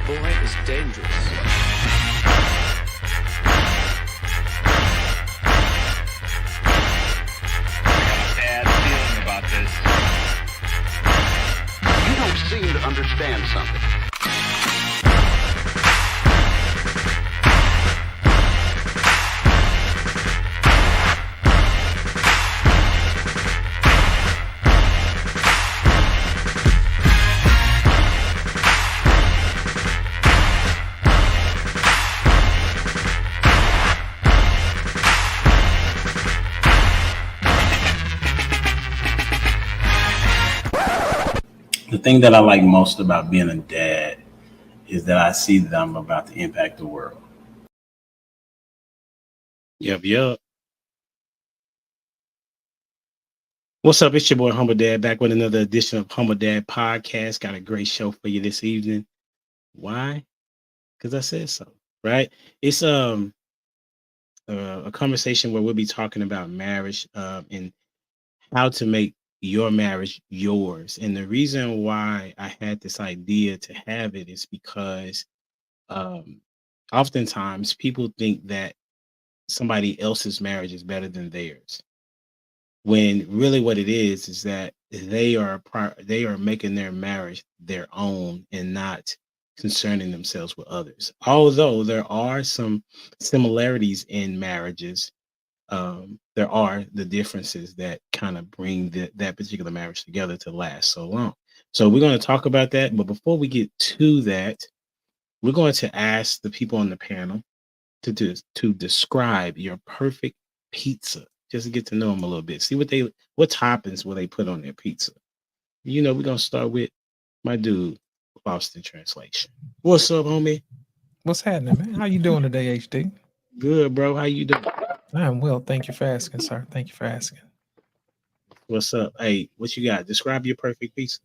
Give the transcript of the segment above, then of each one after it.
boy is dangerous. Bad feeling about this. You don't seem to understand something. The thing that I like most about being a dad is that I see that I'm about to impact the world. Yep. What's up? It's your boy Humble Dad back with another edition of Humble Dad Podcast. Got a great show for you this evening. Why? Because I said so, right? It's a conversation where we'll be talking about marriage and how to make your marriage yours. And the reason why I had this idea to have it is because oftentimes people think that somebody else's marriage is better than theirs, when really what it is that they are making their marriage their own and not concerning themselves with others. Although there are some similarities in marriages, there are the differences that kind of bring that particular marriage together to last so long. So we're going to talk about that. But before we get to that, we're going to ask the people on the panel to describe your perfect pizza. Just to get to know them a little bit. See what toppings will they put on their pizza. You know, we're going to start with my dude, Lost in Translation. What's up, homie? What's happening, man? How you doing today, HD? Good, bro. How you doing? I'm well. Thank you for asking, sir. Thank you for asking. What's up? Hey, what you got? Describe your perfect pizza.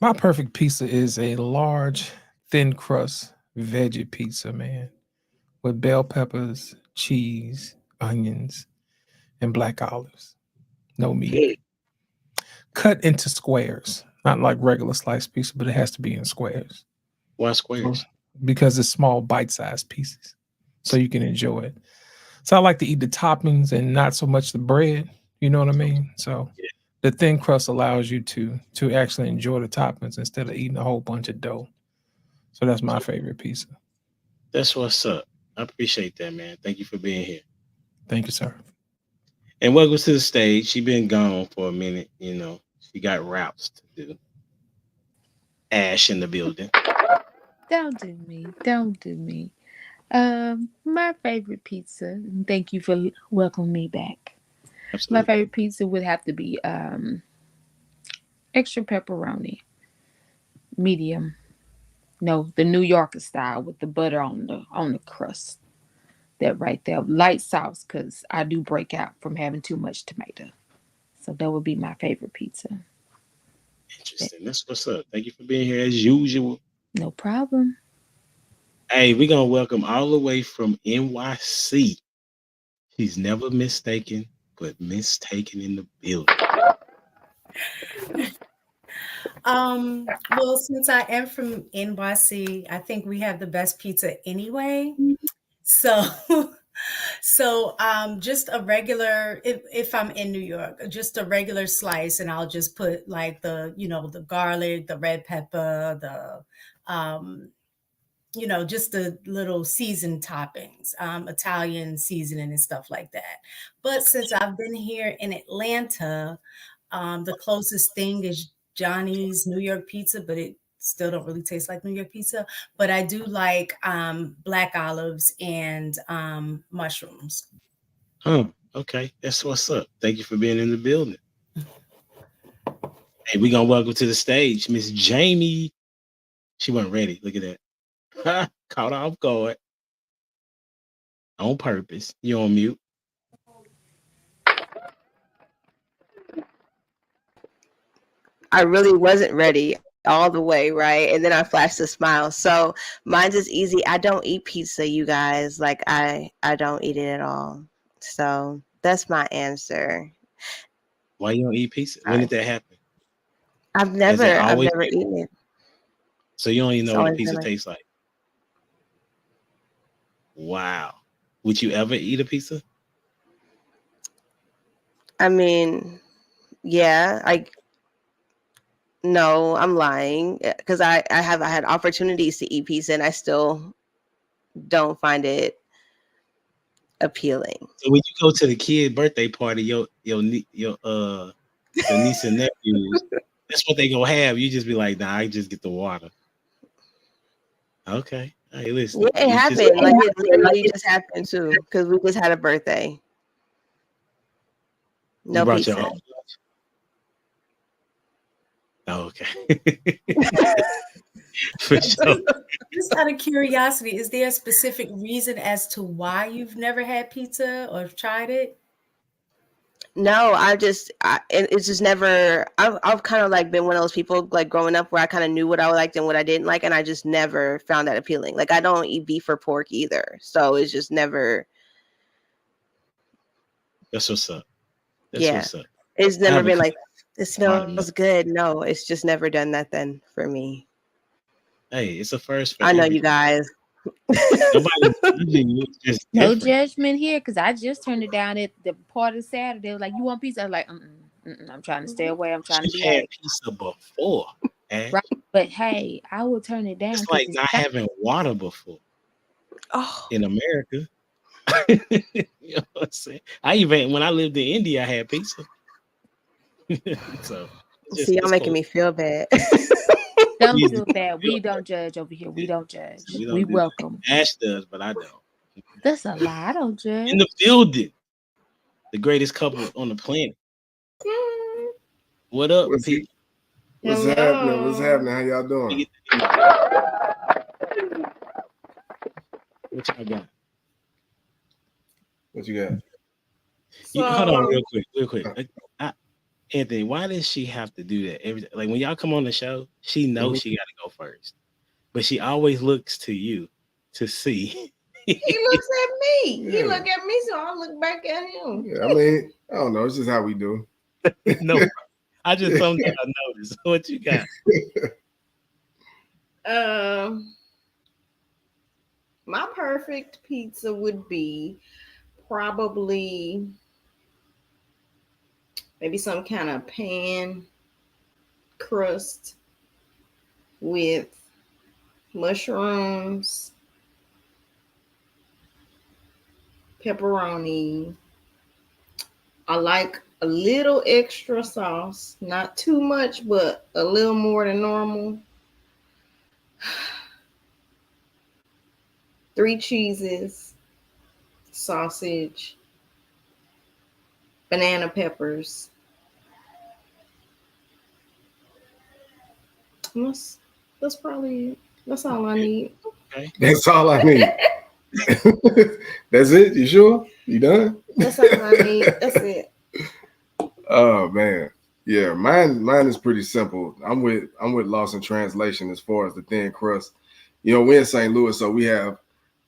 My perfect pizza is a large, thin crust veggie pizza, man, with bell peppers, cheese, onions, and black olives. No meat. Cut into squares, not like regular sliced pizza, but it has to be in squares. Why squares? Because it's small, bite-sized pieces, so you can enjoy it. So I like to eat the toppings and not so much the bread. You know what I mean? So the thin crust allows you to actually enjoy the toppings instead of eating a whole bunch of dough. So that's my favorite pizza. That's what's up. I appreciate that, man. Thank you for being here. Thank you, sir. And welcome to the stage. She been gone for a minute, you know. She got routes to do. Ash in the building. Don't do me. Don't do me. My favorite pizza, and thank you for welcoming me back. Absolutely. My favorite pizza would have to be extra pepperoni, medium. No, the New Yorker style with the butter on the crust. That right there, light sauce, because I do break out from having too much tomato. So that would be my favorite pizza. Interesting. That's what's up. Thank you for being here as usual. No problem. Hey, we're going to welcome all the way from NYC. She's never mistaken, but mistaken in the building. Well, since I am from NYC, I think we have the best pizza anyway. So just a regular, if I'm in New York, just a regular slice, and I'll just put like the garlic, the red pepper, just the little seasoned toppings, Italian seasoning and stuff like that. But since I've been here in Atlanta, the closest thing is Johnny's New York pizza, but it still don't really taste like New York pizza. But I do like black olives and mushrooms. Oh, okay. That's what's up. Thank you for being in the building. Hey, we're going to welcome to the stage Miss Jamie. She wasn't ready. Look at that. Caught off guard. On purpose. You're on mute. I really wasn't ready all the way, right? And then I flashed a smile. So mine's is easy. I don't eat pizza, you guys. Like I don't eat it at all. So that's my answer. Why you don't eat pizza? When did that happen? I've never eaten it. So you don't even know what a always pizza been tastes like. Wow. Would you ever eat a pizza? I mean, yeah, no, I'm lying because I had opportunities to eat pizza and I still don't find it appealing. So when you go to the kid birthday party, your niece and nephews, that's what they gonna have. You just be like, nah, I just get the water. Okay. Hey, listen. Yeah, it happened. Like it literally just happened too because we just had a birthday. No you brought pizza. your own lunch? Oh, okay. For sure. Just out of curiosity, is there a specific reason as to why you've never had pizza or tried it? No, it's just never. I've kind of like been one of those people like growing up where I kind of knew what I liked and what I didn't like, and I just never found that appealing. Like I don't eat beef or pork either, so it's just never. That's what's up. That's Yeah, what's up. it's never been like it Smart smells enough. good. No, it's just never done that then for me. Hey, it's a first for I know everything. you guys. Nobody judging you. It's just No different. judgment here, because I just turned it down at the party Saturday. They were like, "You want pizza?" I was like, I'm trying to stay away. I'm trying to She be had out. pizza before. Ash. Right. But hey, I will turn it down It's because like it's not not having water before Oh, in America. You know what I'm saying? When I lived in India, I had pizza. So see, y'all it's making cool. me feel bad. Don't We feel do bad. feel We bad. don't judge over here. We don't judge. We We don't do that. welcome. Ash does, but I don't. That's a lie. I don't judge. In the building, the greatest couple on the planet. What up, What's people? What's Hello. happening? What's happening? How y'all doing? What y'all got? What you got? Hold on, real quick. Anthony, why does she have to do that every like when y'all come on the show? She knows she got to go first, but she always looks to you to see. He looks at me. Yeah. He look at me, so I look back at him. Yeah, I mean, I don't know. It's just how we do. No, I just something I noticed. What you got? My perfect pizza would be probably maybe some kind of pan crust with mushrooms, pepperoni. I like a little extra sauce, not too much, but a little more than normal. 3 cheeses, sausage, banana peppers. That's probably it. That's all I need. Okay. That's all I need. That's it? You sure? You done? That's all I need. That's it. Oh man. Yeah, mine is pretty simple. I'm with Lost in Translation as far as the thin crust. You know, we're in St. Louis, so we have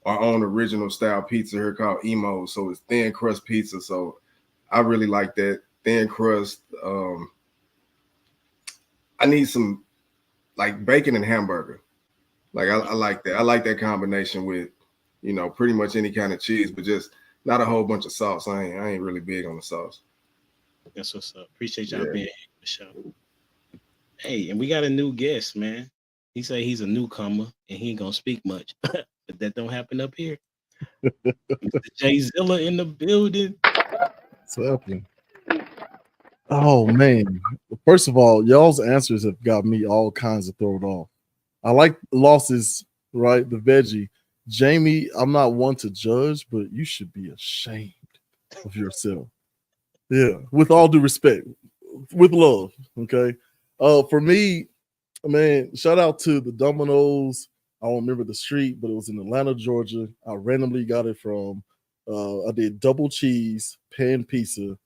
our own original style pizza here called Emo. So it's thin crust pizza. So I really like that thin crust. I need some like bacon and hamburger. Like I like that. I like that combination with, you know, pretty much any kind of cheese, but just not a whole bunch of sauce. I ain't really big on the sauce. That's what's up. Appreciate y'all Yeah. being here on the show. Hey, and we got a new guest, man. He say he's a newcomer and he ain't gonna speak much, but that don't happen up here. Mr. Jay Zilla in the building. What's happening? Oh man! First of all, y'all's answers have got me all kinds of thrown off. I like losses, right? The veggie. Jamie, I'm not one to judge, but you should be ashamed of yourself. Yeah, with all due respect, with love. Okay. For me, man, shout out to the Domino's. I don't remember the street, but it was in Atlanta, Georgia. I randomly got it from. I did double cheese pan pizza,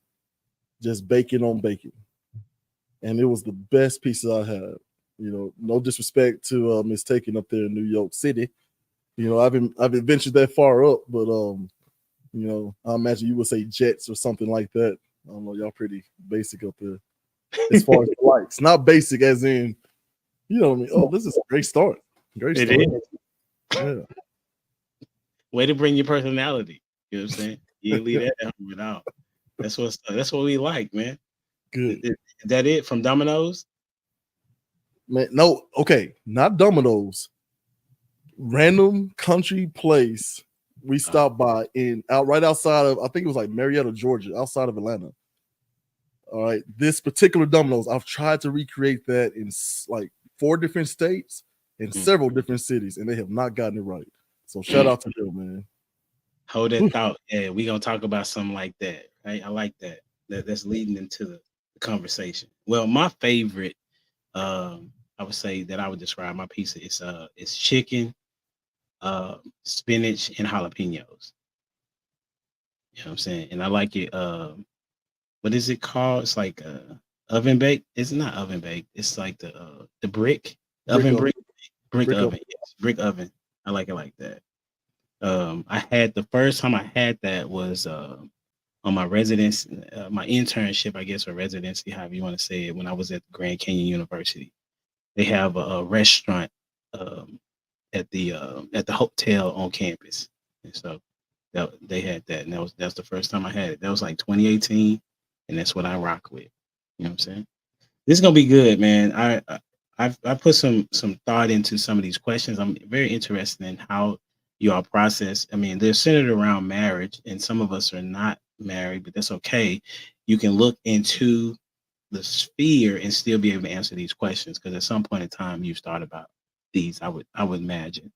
just bacon on bacon, and it was the best pizza I had. You know, no disrespect to Miss Taken up there in New York City. You know, I've ventured that far up, but you know, I imagine you would say Jets or something like that. I don't know, y'all pretty basic up there as far as the likes. Not basic as in, you know what I mean? Oh, this is a great start. Great It start. is. Yeah. Way to bring your personality. You know what I'm saying? You didn't leave that at home without. That's what we like, man. Good. Is that it from Domino's? Man, no, okay, not Domino's. Random country place we stopped by right outside of, I think it was like Marietta, Georgia, outside of Atlanta. All right, this particular Domino's, I've tried to recreate that in like 4 different states and several different cities, and they have not gotten it right. So shout out to them, man. Hold that thought. Yeah, we're gonna talk about something like that. Right? I like that. That's leading into the conversation. Well, my favorite, I would say that I would describe my pizza is chicken, spinach, and jalapenos. You know what I'm saying? And I like it. What is it called? It's like oven baked. It's not oven baked. It's like the brick oven. Brick oven. Yes, brick oven. I like it like that. I had the first time I had that was on my residence, my internship, I guess, or residency, however you want to say it, when I was at Grand Canyon University. They have a restaurant at the hotel on campus, and so they had that, and that's the first time I had it. That was like 2018, and that's what I rock with. You know what I'm saying? This is gonna be good, man. I put some thought into some of these questions. I'm very interested in how you all process. I mean, they're centered around marriage, and some of us are not married, but that's okay. You can look into the sphere and still be able to answer these questions, because at some point in time you've thought about these, I would imagine.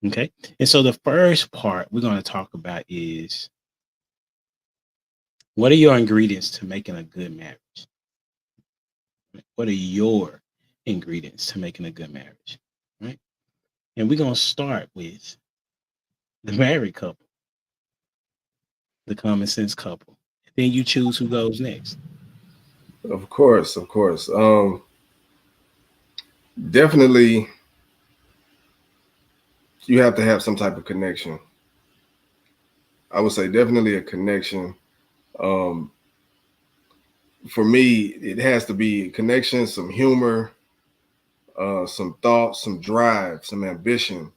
Okay. And so the first part we're going to talk about is, what are your ingredients to making a good marriage? What are your ingredients to making a good marriage? Right. And we're going to start with the married couple, the common sense couple. Then you choose who goes next. Of course. Definitely, you have to have some type of connection. I would say definitely a connection. For me, it has to be a connection, some humor, some thought, some drive, some ambition.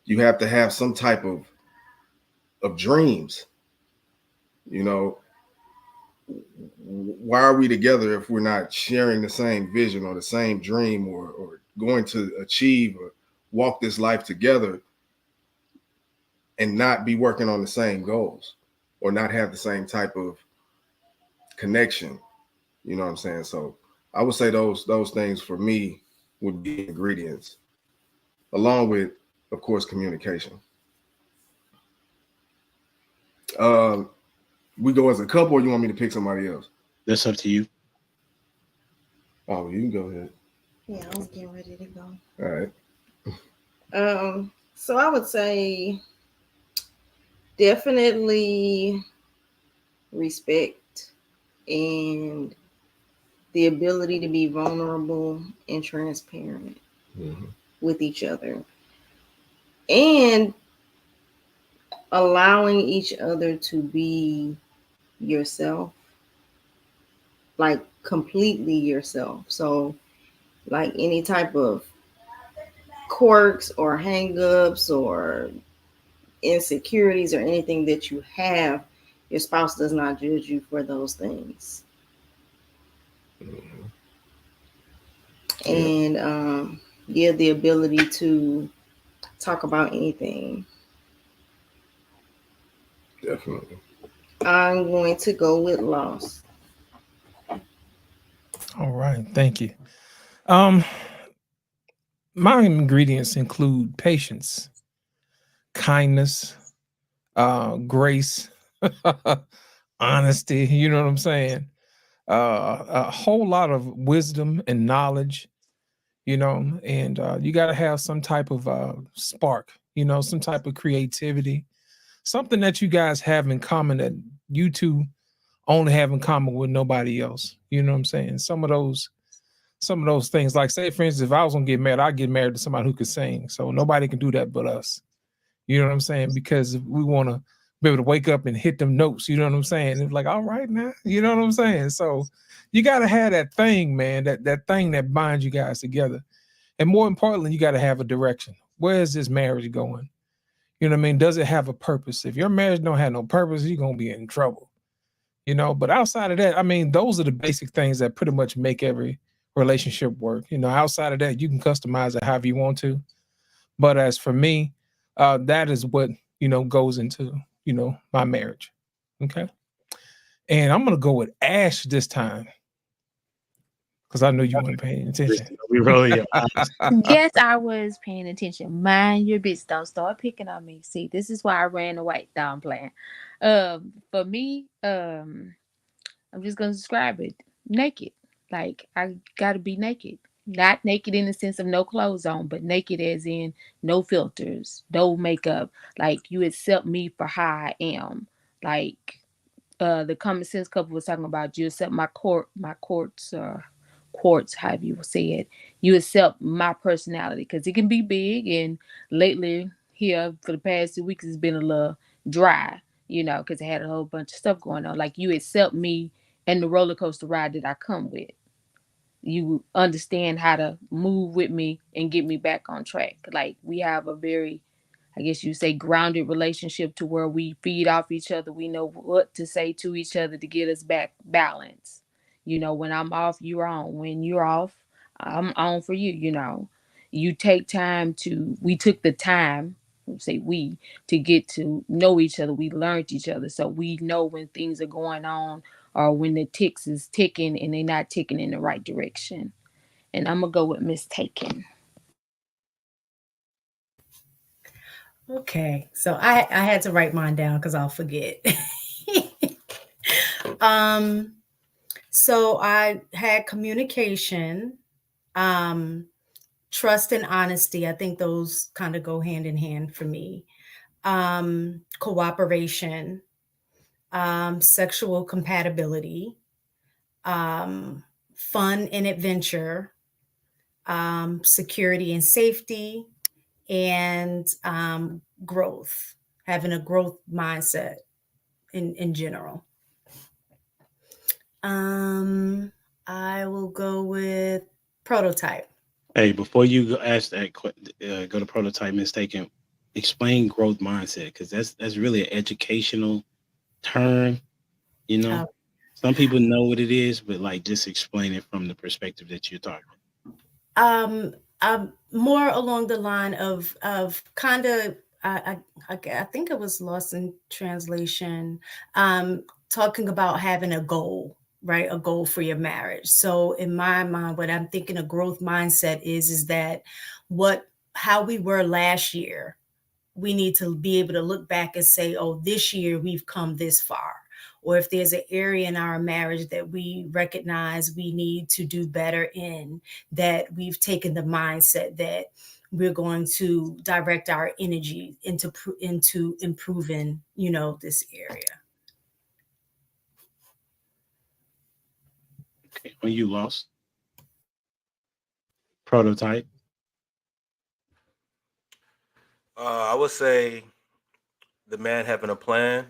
You have to have some type of dreams. You know, why are we together if we're not sharing the same vision or the same dream, or going to achieve or walk this life together, and not be working on the same goals or not have the same type of connection? You know what I'm saying? So I would say those things for me would be ingredients, along with, of course, communication. We go as a couple, or you want me to pick somebody else? That's up to you. Oh, you can go ahead. Yeah, I was getting ready to go. All right. So I would say definitely respect and the ability to be vulnerable and transparent with each other, and allowing each other to be yourself, like completely yourself. So like any type of quirks or hangups or insecurities or anything that you have, your spouse does not judge you for those things. And the ability to talk about anything. Definitely. I'm going to go with loss. All right, thank you. My ingredients include patience, kindness, grace, honesty. You know what I'm saying? A whole lot of wisdom and knowledge. You know, and you got to have some type of spark. You know, some type of creativity, something that you guys have in common that you two only have in common with nobody else. You know what I'm saying? Some of those things, like, say, for instance, if I was gonna get married, I'd get married to somebody who could sing. So nobody can do that but us. You know what I'm saying? Because we want to be able to wake up and hit them notes. You know what I'm saying? It's like, all right now, you know what I'm saying? So you got to have that thing, man, that thing that binds you guys together. And more importantly, you got to have a direction. Where is this marriage going? You know what I mean? Does it have a purpose? If your marriage don't have no purpose, you're gonna be in trouble. You know, but outside of that, I mean, those are the basic things that pretty much make every relationship work. You know, outside of that, you can customize it however you want to. But as for me, that is what, you know, goes into, you know, my marriage. Okay. And I'm gonna go with Ash this time because I know you weren't paying attention. We really Yes, I was paying attention. Mind your business. Don't start picking on me. See, this is why I ran away. Down playing. For me, I'm just gonna describe it. Naked. Like I gotta be naked. Not naked in the sense of no clothes on, but naked as in no filters, no makeup. Like you accept me for how I am. Like the common sense couple was talking about, you accept my quartz, however you say it. You accept my personality because it can be big, and lately here for the past 2 weeks it's been a little dry, you know, because I had a whole bunch of stuff going on. Like you accept me and the roller coaster ride that I come with. You understand how to move with me and get me back on track. Like we have a very, I guess you say, grounded relationship to where we feed off each other. We know what to say to each other to get us back balance. You know, when I'm off, you're on. When you're off, I'm on for you. You know, you take time to, we took the time, say we, to get to know each other. We learned each other. So we know when things are going on or when the ticks is ticking and they're not ticking in the right direction. And I'm going to go with mistaken. Okay, so I had to write mine down because I'll forget. So I had communication, trust and honesty. I think those kind of go hand in hand for me. Cooperation, sexual compatibility, fun and adventure, security and safety, and growth, having a growth mindset in general. I will go with prototype. Hey, before you go ask that, go to prototype mistaken. Explain growth mindset because that's really an educational term. You know, Uh, some people know what it is, but like just explain it from the perspective that you're talking. um, More along the line of kind of, I think it was lost in translation. Talking about having a goal, right? A goal for your marriage. So in my mind, what I'm thinking a growth mindset is that what how we were last year, we need to be able to look back and say, oh, this year we've come this far. Or if there's an area in our marriage that we recognize we need to do better in, that we've taken the mindset that we're going to direct our energy into improving, you know, this area. Okay, when you lost prototype. I would say the man having a plan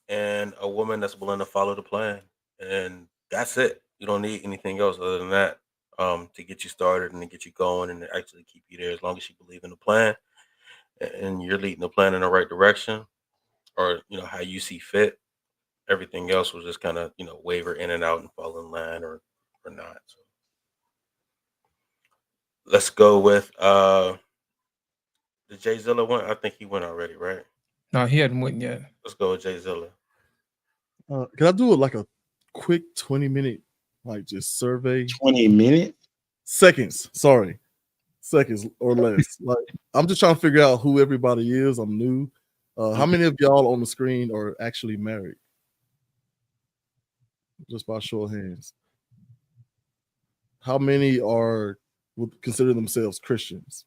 and a woman that's willing to follow the plan, and that's it. You don't need anything else other than that to get you started and to get you going and to actually keep you there. As long as you believe in the plan and you're leading the plan in the right direction, or you know how you see fit, everything else will just kind of waver in and out and fall in line or not. So let's go with the Jay Zilla one. I think he went already, right? No, he hadn't went yet. Let's go with Jay Zilla. Can I do it like a quick 20-minute, like just survey? 20 minutes? Seconds, sorry. Seconds or less. Like I'm just trying to figure out who everybody is. I'm new. How many of y'all on the screen are actually married? Just by show of hands. How many would consider themselves Christians?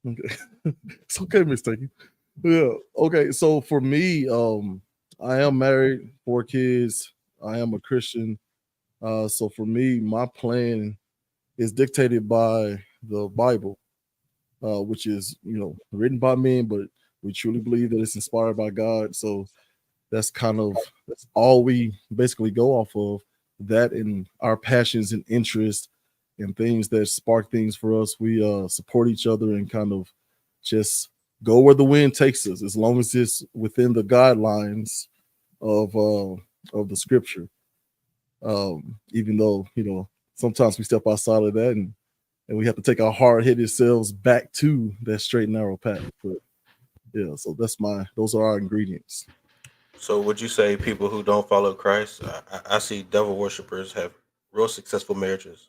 Okay. It's okay, mistaken. Yeah. Okay. So for me, I am married, 4 kids. I am a Christian. So for me, my plan is dictated by the Bible, which is, written by men, but we truly believe that it's inspired by God. So that's all we basically go off of, that and our passions and interests and things that spark things for us. We support each other and kind of just go where the wind takes us, as long as it's within the guidelines of the scripture. Even though sometimes we step outside of that, and we have to take our hard headed selves back to that straight and narrow path. But yeah, so those are our ingredients. So would you say people who don't follow Christ? I see devil worshippers have real successful marriages.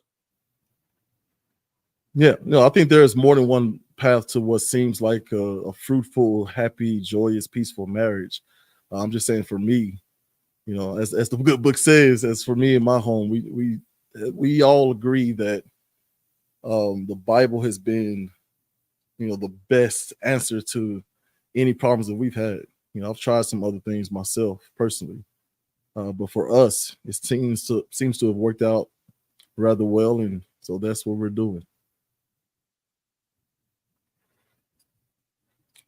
Yeah, no, I think there's more than one path to what seems like a fruitful, happy, joyous, peaceful marriage. I'm just saying, for me, as the good book says, as for me and my home, we all agree that the Bible has been, the best answer to any problems that we've had. I've tried some other things myself personally, but for us, it seems to have worked out rather well, and so that's what we're doing.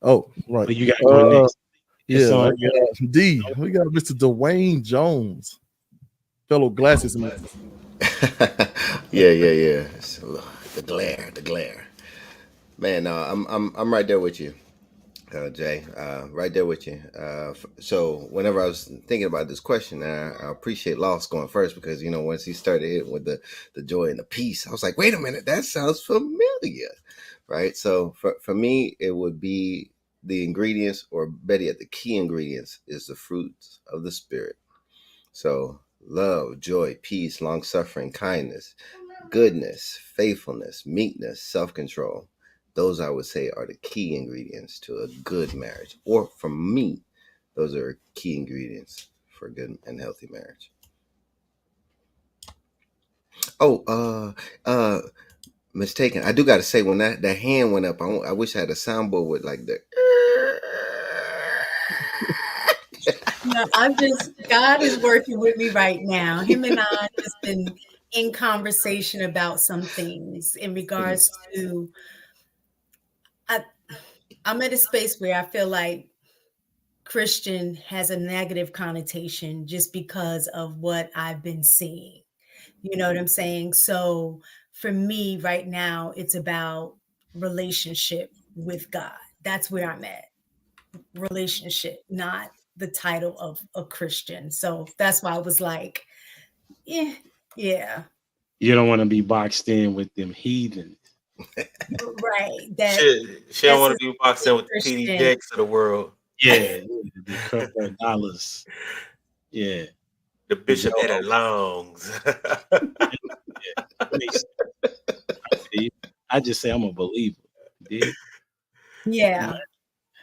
Oh, right. What you got going next? It's Yeah, on. D. We got Mr. Dwayne Jones, fellow glasses man. Yeah. So, the glare. Man, no, I'm right there with you, Jay. Right there with you. So whenever I was thinking about this question, I appreciate Lost going first, because once he started hitting with the joy and the peace, I was like, wait a minute, that sounds familiar, right? So for me, it would be the ingredients, or better yet, the key ingredients is the fruits of the spirit. So love, joy, peace, long suffering, kindness, goodness, faithfulness, meekness, self control. Those, I would say, are the key ingredients to a good marriage. Or for me, those are key ingredients for a good and healthy marriage. Oh, mistaken. I do got to say, when that hand went up, I wish I had a soundboard with like the. God is working with me right now. Him and I just been in conversation about some things in regards to, I'm at a space where I feel like Christian has a negative connotation just because of what I've been seeing. You know what I'm saying? So for me right now, it's about relationship with God. That's where I'm at. Relationship, not the title of a Christian. So that's why I was like, yeah. You don't want to be boxed in with them heathens. Right. She don't That's want a to be boxed in with the TD Christian. Jakes of the world. Yeah, the crypto dollars. Yeah, The Bishop Joe. headed longs. Yeah, that makes sense. I just say I'm a believer. You dig? Yeah.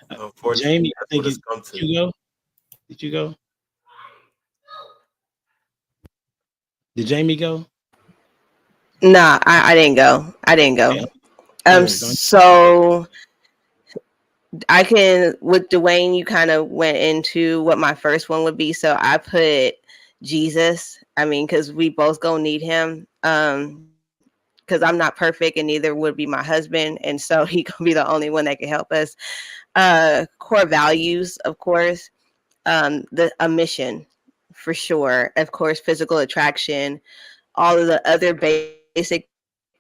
Unfortunately, Jamie, I that's think what it's come did to. you go? Did you go? Did Jamie go? Nah, I didn't go. I didn't go. Okay, third, don't So I can, with Dwayne, you kind of went into what my first one would be. So I put Jesus. I mean, because we both gonna need him. Because I'm not perfect, and neither would be my husband, and so he gonna be the only one that can help us. Core values, of course. A mission, for sure. Of course, physical attraction, all of the other basic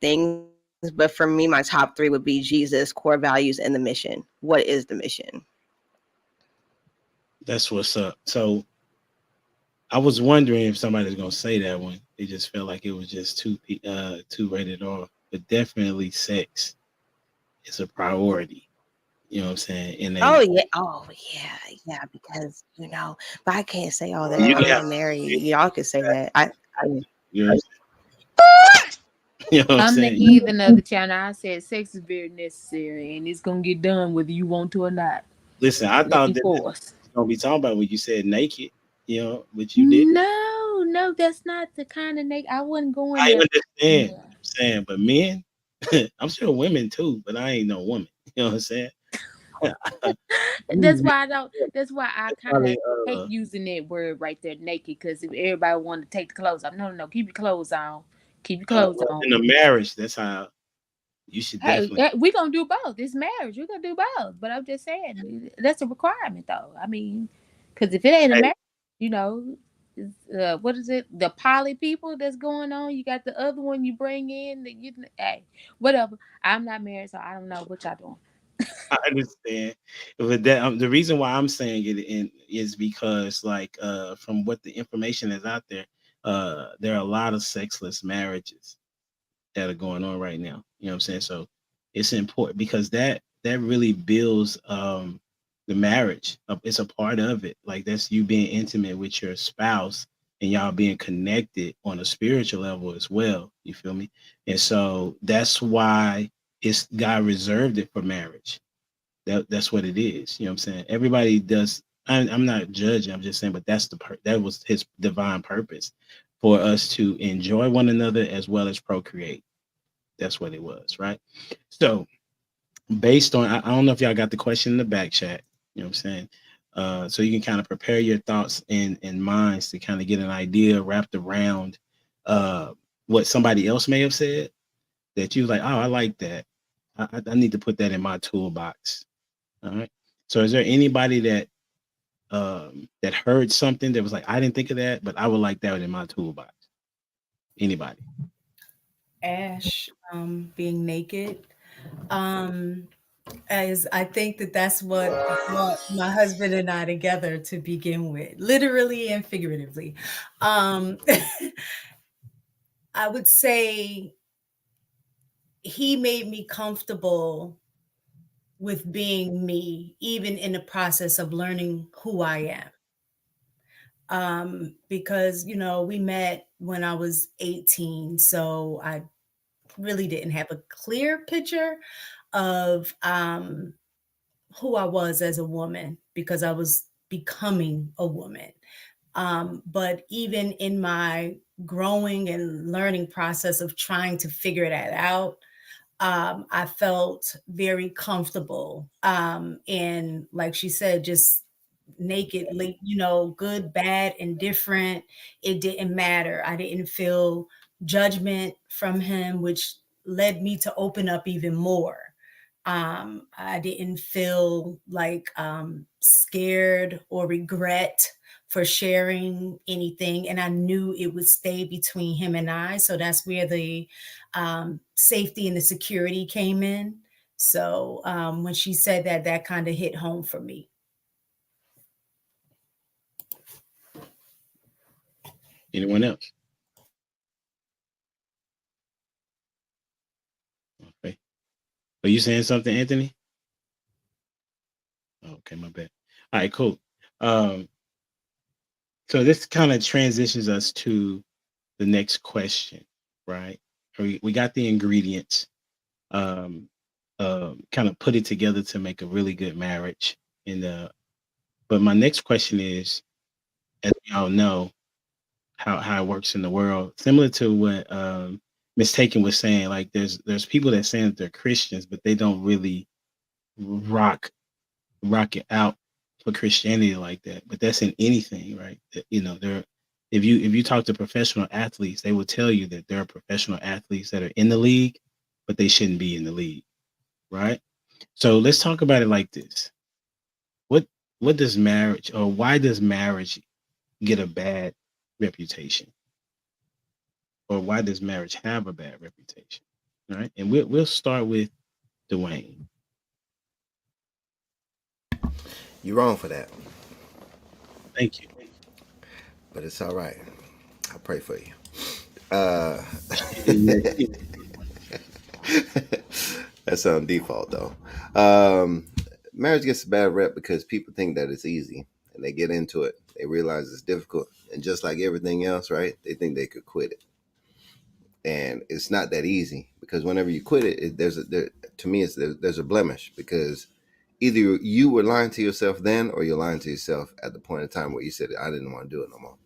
things. But for me, my top three would be Jesus, core values, and the mission. What is the mission? That's what's up. So I was wondering if somebody's gonna say that one. They just felt like it was just too rated R. But definitely sex is a priority. You know what I'm saying? In Oh a yeah, yeah. Because but I can't say all that you because got I'm married. Y'all can say that. you know, you know what I'm I'm the saying? heathen of the channel. I said sex is very necessary and it's gonna get done whether you want to or not. Listen, I Let thought me that this pause. was gonna be talking about when you said naked, but you did. No, that's not the kind of I wasn't going I there. understand Yeah. what I'm saying, but men, I'm sure women too, but I ain't no woman. You know what I'm saying? That's why I don't. That's why I kind of Probably, hate using that word right there, naked. Because if everybody want to take the clothes off, no, keep your clothes on. Keep your clothes well, on. in a marriage, that's how you should Hey, definitely. we gonna do both. It's marriage. We gonna do both. But I'm just saying that's a requirement, though. I mean, because if it ain't a Hey, marriage, you know. what is it? The poly people that's going on. You got the other one you bring in. That you, hey, whatever. I'm not married, so I don't know what y'all doing. I understand, but that the reason why I'm saying it is because, like, from what the information is out there, there are a lot of sexless marriages that are going on right now. You know what I'm saying? So it's important because that really builds the marriage. It's a part of it. Like that's you being intimate with your spouse and y'all being connected on a spiritual level as well. You feel me? And so that's why it's God reserved it for marriage. That's what it is. You know what I'm saying? Everybody does. I'm not judging. I'm just saying, but that was His divine purpose for us to enjoy one another as well as procreate. That's what it was, right? So based on, I don't know if y'all got the question in the back chat. You know what I'm saying? So you can kind of prepare your thoughts and minds to kind of get an idea wrapped around what somebody else may have said that you like. Oh, I like that. I need to put that in my toolbox. All right. So is there anybody that heard something that was like, I didn't think of that, but I would like that in my toolbox? Anybody? Ash, being naked. Um, as I think that that's what brought my husband and I together to begin with, literally and figuratively. Um, I would say he made me comfortable with being me, even in the process of learning who I am. Because, we met when I was 18, so I really didn't have a clear picture of who I was as a woman because I was becoming a woman. But even in my growing and learning process of trying to figure that out, I felt very comfortable. And like she said, just nakedly, good, bad, indifferent. It didn't matter. I didn't feel judgment from him, which led me to open up even more. I didn't feel like scared or regret for sharing anything. And I knew it would stay between him and I. So that's where the safety and the security came in. So when she said that, that kind of hit home for me. Anyone else? Okay. Are you saying something, Anthony? Okay, my bad. All right, cool. Um, so this kind of transitions us to the next question, right? We got the ingredients, kind of put it together to make a really good marriage. And but my next question is, as we all know, how it works in the world, similar to what Miss Taken was saying. Like there's people that saying that they're Christians, but they don't really rock rock it out for Christianity like that. But that's in anything, right? There if you talk to professional athletes, they will tell you that there are professional athletes that are in the league, but they shouldn't be in the league, right? So let's talk about it like this. What what does marriage or why does marriage get a bad reputation? Or why does marriage have a bad reputation? All right. And we'll start with Dwayne. You're wrong for that, Thank you. but it's all right. I pray for you. Uh, that's on default though. Marriage gets a bad rep because people think that it's easy and they get into it. They realize it's difficult, and just like everything else, right? They think they could quit it, and it's not that easy because whenever you quit it, to me, there's a blemish because either you were lying to yourself then, or you're lying to yourself at the point in time where you said, "I didn't want to do it no more."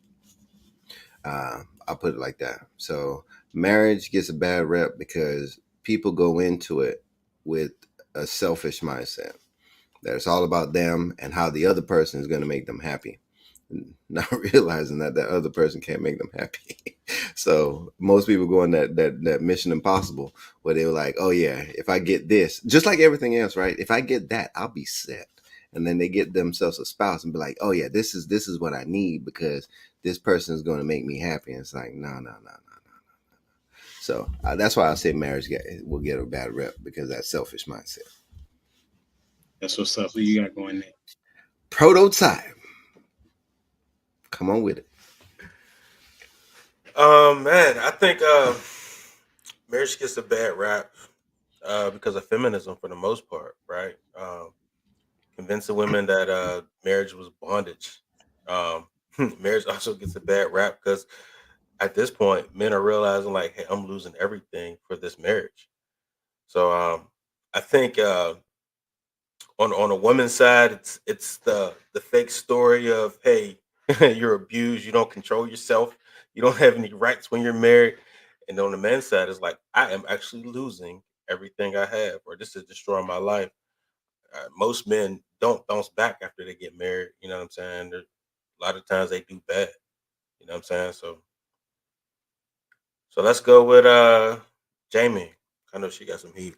I'll put it like that. So marriage gets a bad rep because people go into it with a selfish mindset that it's all about them and how the other person is going to make them happy, not realizing that that other person can't make them happy. So most people go on that Mission Impossible where they were like, oh yeah, if I get this, just like everything else, right? If I get that, I'll be set. And then they get themselves a spouse and be like, oh yeah, this is what I need because this person is going to make me happy. And it's like, no. So that's why I say marriage will get a bad rep, because that's selfish mindset. That's what's up. Who you got going there? Prototype. Come on with it. Man, I think marriage gets a bad rap because of feminism for the most part, right? Convincing women that marriage was bondage. Marriage also gets a bad rap because at this point, men are realizing like, hey, I'm losing everything for this marriage. So I think on a woman's side, it's the fake story of, hey, you're abused, you don't control yourself, you don't have any rights when you're married. And on the men's side, it's like, I am actually losing everything I have, or this is destroying my life. Most men don't bounce back after they get married. You know what I'm saying? A lot of times they do bad. You know what I'm saying? So let's go with Jamie. I know she got some heat.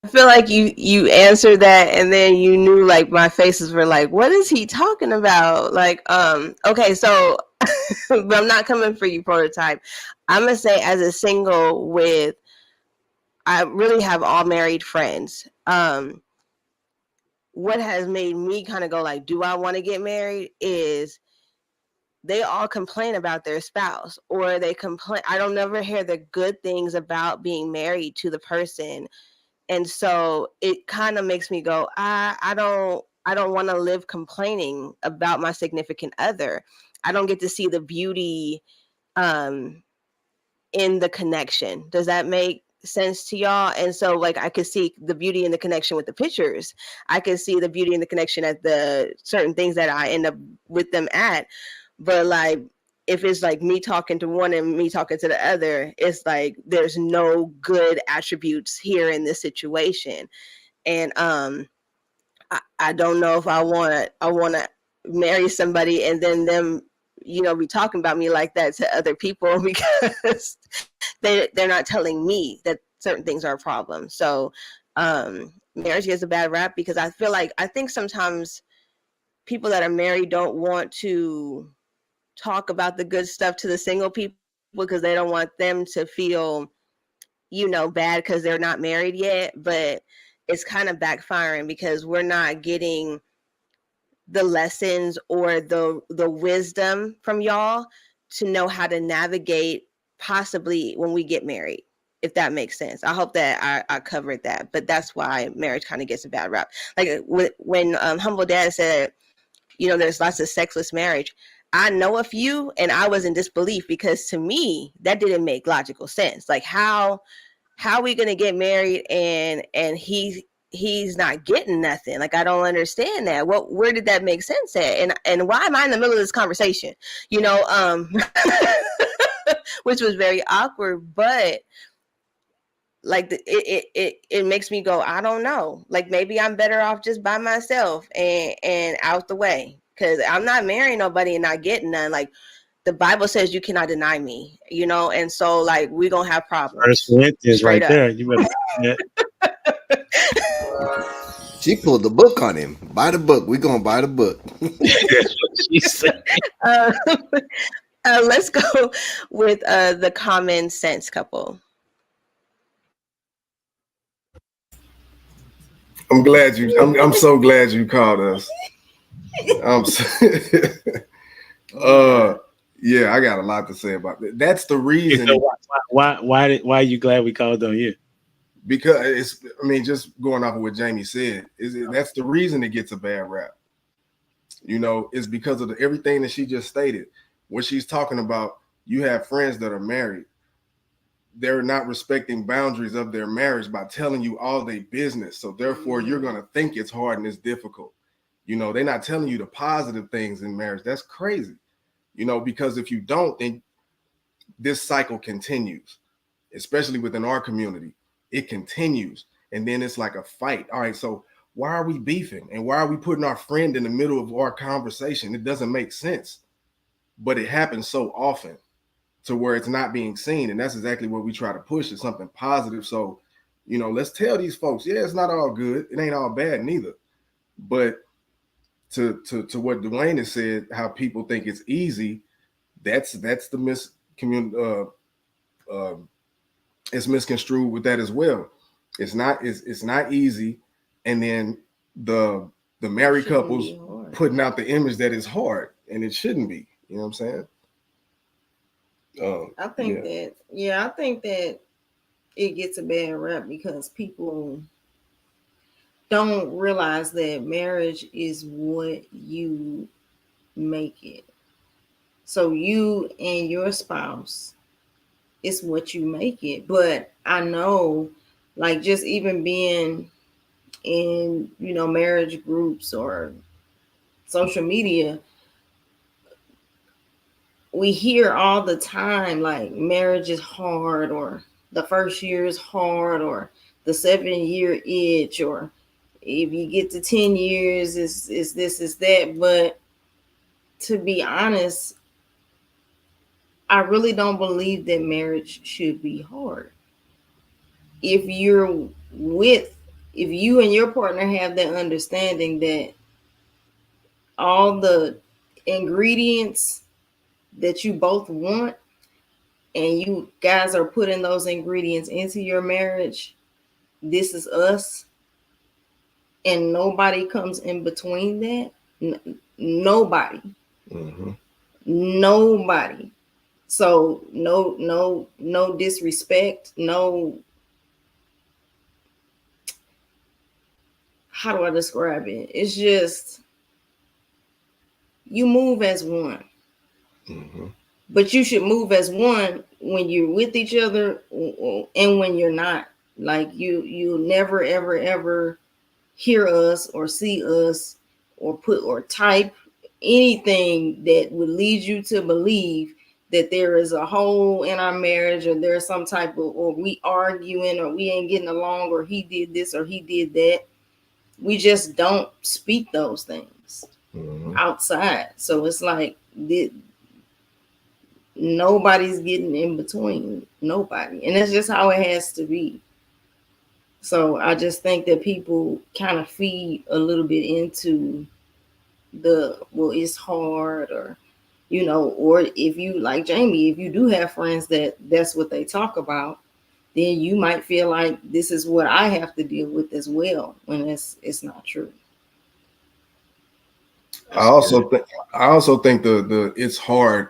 I feel like you answered that, and then you knew like my faces were like, what is he talking about? Like, okay, so but I'm not coming for you, prototype. I'm gonna say as a single with, I really have all married friends. What has made me kind of go like, do I want to get married, is they all complain about their spouse, or they complain. I don't never hear the good things about being married to the person. And so it kind of makes me go, I don't want to live complaining about my significant other. I don't get to see the beauty um in the connection. Does that make sense to y'all? And so like I could see the beauty in the connection with the pictures. I could see the beauty in the connection at the certain things that I end up with them at. But like if it's like me talking to one and me talking to the other, it's like there's no good attributes here in this situation. And I don't know if I want to marry somebody and then them, be talking about me like that to other people because they're not telling me that certain things are a problem. So marriage gets a bad rap because I think sometimes people that are married don't want to talk about the good stuff to the single people because they don't want them to feel, bad because they're not married yet. But it's kind of backfiring because we're not getting the lessons or the wisdom from y'all to know how to navigate possibly when we get married, if that makes sense. I hope that I covered that, but that's why marriage kind of gets a bad rap. Like when Humble Dad said, there's lots of sexless marriage. I know a few, and I was in disbelief because to me that didn't make logical sense. Like how are we gonna get married and he's not getting nothing? Like I don't understand that. Where did that make sense at? And why am I in the middle of this conversation? Which was very awkward, but like it makes me go, I don't know. Like maybe I'm better off just by myself and out the way, because I'm not marrying nobody and not getting none. Like the Bible says you cannot deny me, and so like we gonna have problems. First Corinthians Straight right up. there. You better yeah. She pulled the book on him. Buy the book. We're going to buy the book. That's what she said. Let's go with the common sense couple. I'm so glad you called us. Yeah, I got a lot to say about that. That's the reason. So why are you glad we called on you? Because just going off of what Jamie said, that's the reason it gets a bad rap. It's because of everything that she just stated. When she's talking about, you have friends that are married, they're not respecting boundaries of their marriage by telling you all their business. So therefore, you're gonna think it's hard and it's difficult. They're not telling you the positive things in marriage. That's crazy. Because if you don't, then this cycle continues, especially within our community. It continues. And then it's like a fight. All right, so why are we beefing? And why are we putting our friend in the middle of our conversation? It doesn't make sense. But it happens so often to where it's not being seen. And that's exactly what we try to push, is something positive. So, let's tell these folks, yeah, it's not all good. It ain't all bad neither. But to what Dwayne has said, how people think it's easy, that's the it's misconstrued with that as well. It's not easy, and then the married couples putting out the image that it's hard, and it shouldn't be. You know what I'm saying? I think I think that it gets a bad rap because people don't realize that marriage is what you make it. So you and your spouse is what you make it. But I know, like, just even being in, marriage groups or social media, we hear all the time like marriage is hard, or the first year is hard, or the 7-year itch, or if you get to 10 years is this, is that. But to be honest, I really don't believe that marriage should be hard. If you and your partner have that understanding that all the ingredients that you both want, and you guys are putting those ingredients into your marriage, this is us, and nobody comes in between that. Nobody. Mm-hmm. Nobody. So no disrespect, no, how do I describe it? It's just, you move as one. Mm-hmm. But you should move as one when you're with each other and when you're not. Like, you never ever hear us or see us or type anything that would lead you to believe that there is a hole in our marriage, or there's some type of, or we arguing, or we ain't getting along, or he did this or he did that. We just don't speak those things outside. So it's like nobody's getting in between nobody, and that's just how it has to be. So I just think that people kind of feed a little bit into well, it's hard, or or if you, like Jamie, if you do have friends that's what they talk about, then you might feel like this is what I have to deal with as well, when it's not true. I also think the it's hard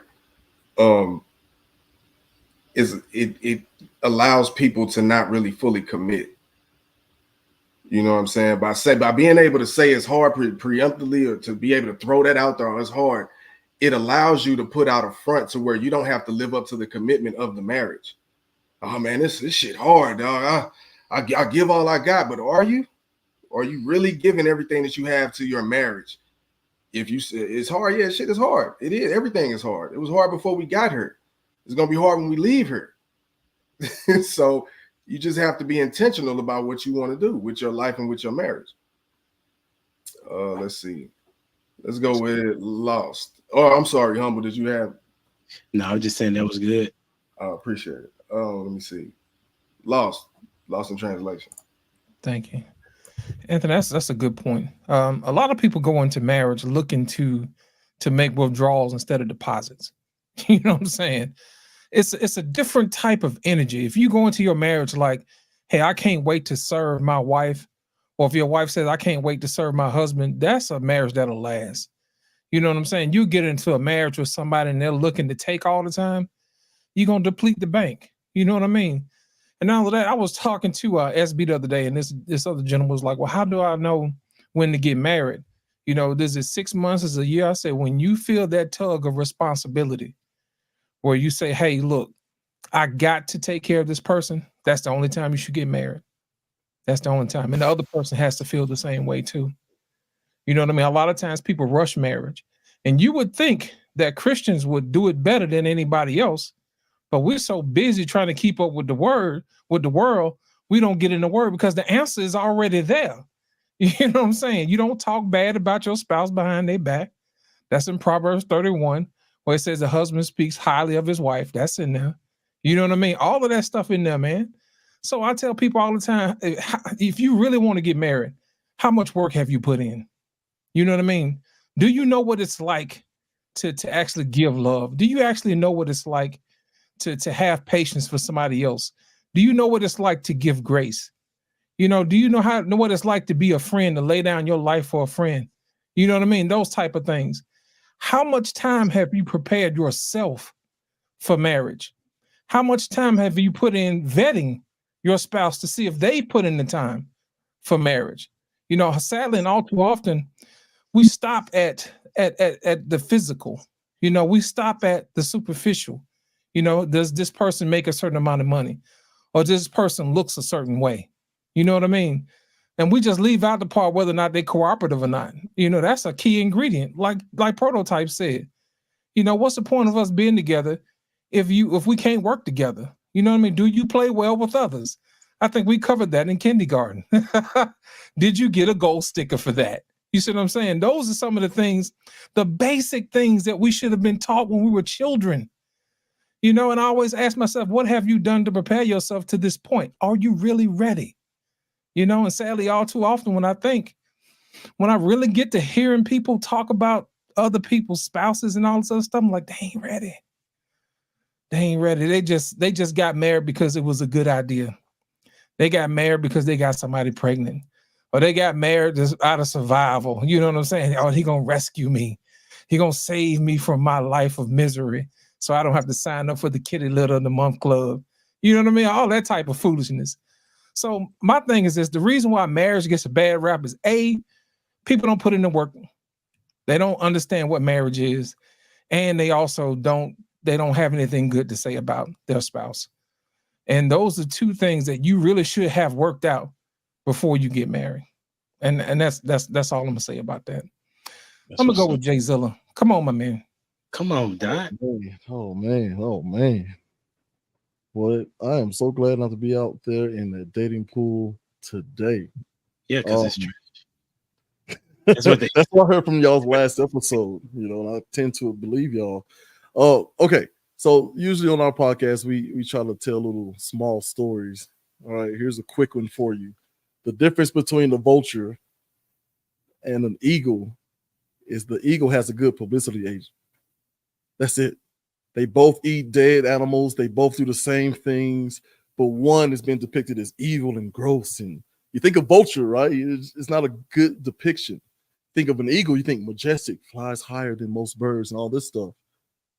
is it allows people to not really fully commit. You know what I'm saying? By being able to say it's hard preemptively, or to be able to throw that out there, oh, it's hard, it allows you to put out a front to where you don't have to live up to the commitment of the marriage. Oh man, this shit hard, dog. I give all I got, but are you really giving everything that you have to your marriage? If you say it's hard, yeah, shit is hard. It is. Everything is hard. It was hard before we got here. It's gonna be hard when we leave here. So you just have to be intentional about what you want to do with your life and with your marriage. Let's see. Let's go with Lost. Oh, I'm sorry, Humble. Did you have? No, I was just saying that was good. I appreciate it. Let me see. Lost in translation. Thank you, Anthony. That's a good point. A lot of people go into marriage looking to make withdrawals instead of deposits. You know what I'm saying? It's a different type of energy. If you go into your marriage like, hey, I can't wait to serve my wife, or if your wife says, I can't wait to serve my husband, that's a marriage that'll last. You know what I'm saying? You get into a marriage with somebody and they're looking to take all the time, you're going to deplete the bank. You know what I mean? And all of that, I was talking to SB the other day, and this other gentleman was like, well, how do I know when to get married? You know, this is 6 months, is a year. I said, when you feel that tug of responsibility, where you say, hey, look, I got to take care of this person, that's the only time you should get married. That's the only time. And the other person has to feel the same way too. You know what I mean? A lot of times people rush marriage. And you would think that Christians would do it better than anybody else, but we're so busy trying to keep up with the world, we don't get in the word because the answer is already there. You know what I'm saying? You don't talk bad about your spouse behind their back. That's in Proverbs 31, where it says the husband speaks highly of his wife. That's in there. You know what I mean? All of that stuff in there, man. So I tell people all the time, if you really want to get married, how much work have you put in? You know what I mean? Do you know what it's like to actually give love? Do you actually know what it's like to have patience for somebody else? Do you know what it's like to give grace? You know, do you know what it's like to be a friend, to lay down your life for a friend? You know what I mean? Those type of things. How much time have you prepared yourself for marriage? How much time have you put in vetting your spouse to see if they put in the time for marriage? You know, sadly and all too often, we stop at the physical. You know, we stop at the superficial. You know, does this person make a certain amount of money, or does this person looks a certain way? You know what I mean? And we just leave out the part whether or not they're cooperative or not. You know, that's a key ingredient. Like Prototype said, you know, what's the point of us being together if we can't work together? You know what I mean? Do you play well with others? I think we covered that in kindergarten. Did you get a gold sticker for that? You see what I'm saying? Those are some of the things, the basic things that we should have been taught when we were children. You know, and I always ask myself, what have you done to prepare yourself to this point? Are you really ready? You know, and sadly, all too often when I really get to hearing people talk about other people's spouses and all this other stuff, I'm like, they ain't ready. They ain't ready. They just got married because it was a good idea. They got married because they got somebody pregnant, or they got married just out of survival. You know what I'm saying? Oh, he gonna rescue me. He gonna save me from my life of misery, so I don't have to sign up for the kitty litter of the month club. You know what I mean? All that type of foolishness. So my thing is this: the reason why marriage gets a bad rap is A, people don't put in the work. They don't understand what marriage is, and they also don't have anything good to say about their spouse. And those are two things that you really should have worked out before you get married. And that's all I'm gonna say about that. I'm gonna go with Jay Zilla. Come on, my man. Come on, Dot. Oh man. Well, I am so glad not to be out there in the dating pool today. Yeah, because it's trash. That's what I heard from y'all's last episode. You know, and I tend to believe y'all. Okay. So usually on our podcast, we try to tell little small stories. All right, here's a quick one for you. The difference between a vulture and an eagle is the eagle has a good publicity agent. That's it. They both eat dead animals. They both do the same things, but one has been depicted as evil and gross. And you think of vulture, right? It's not a good depiction. Think of an eagle, you think majestic, flies higher than most birds and all this stuff,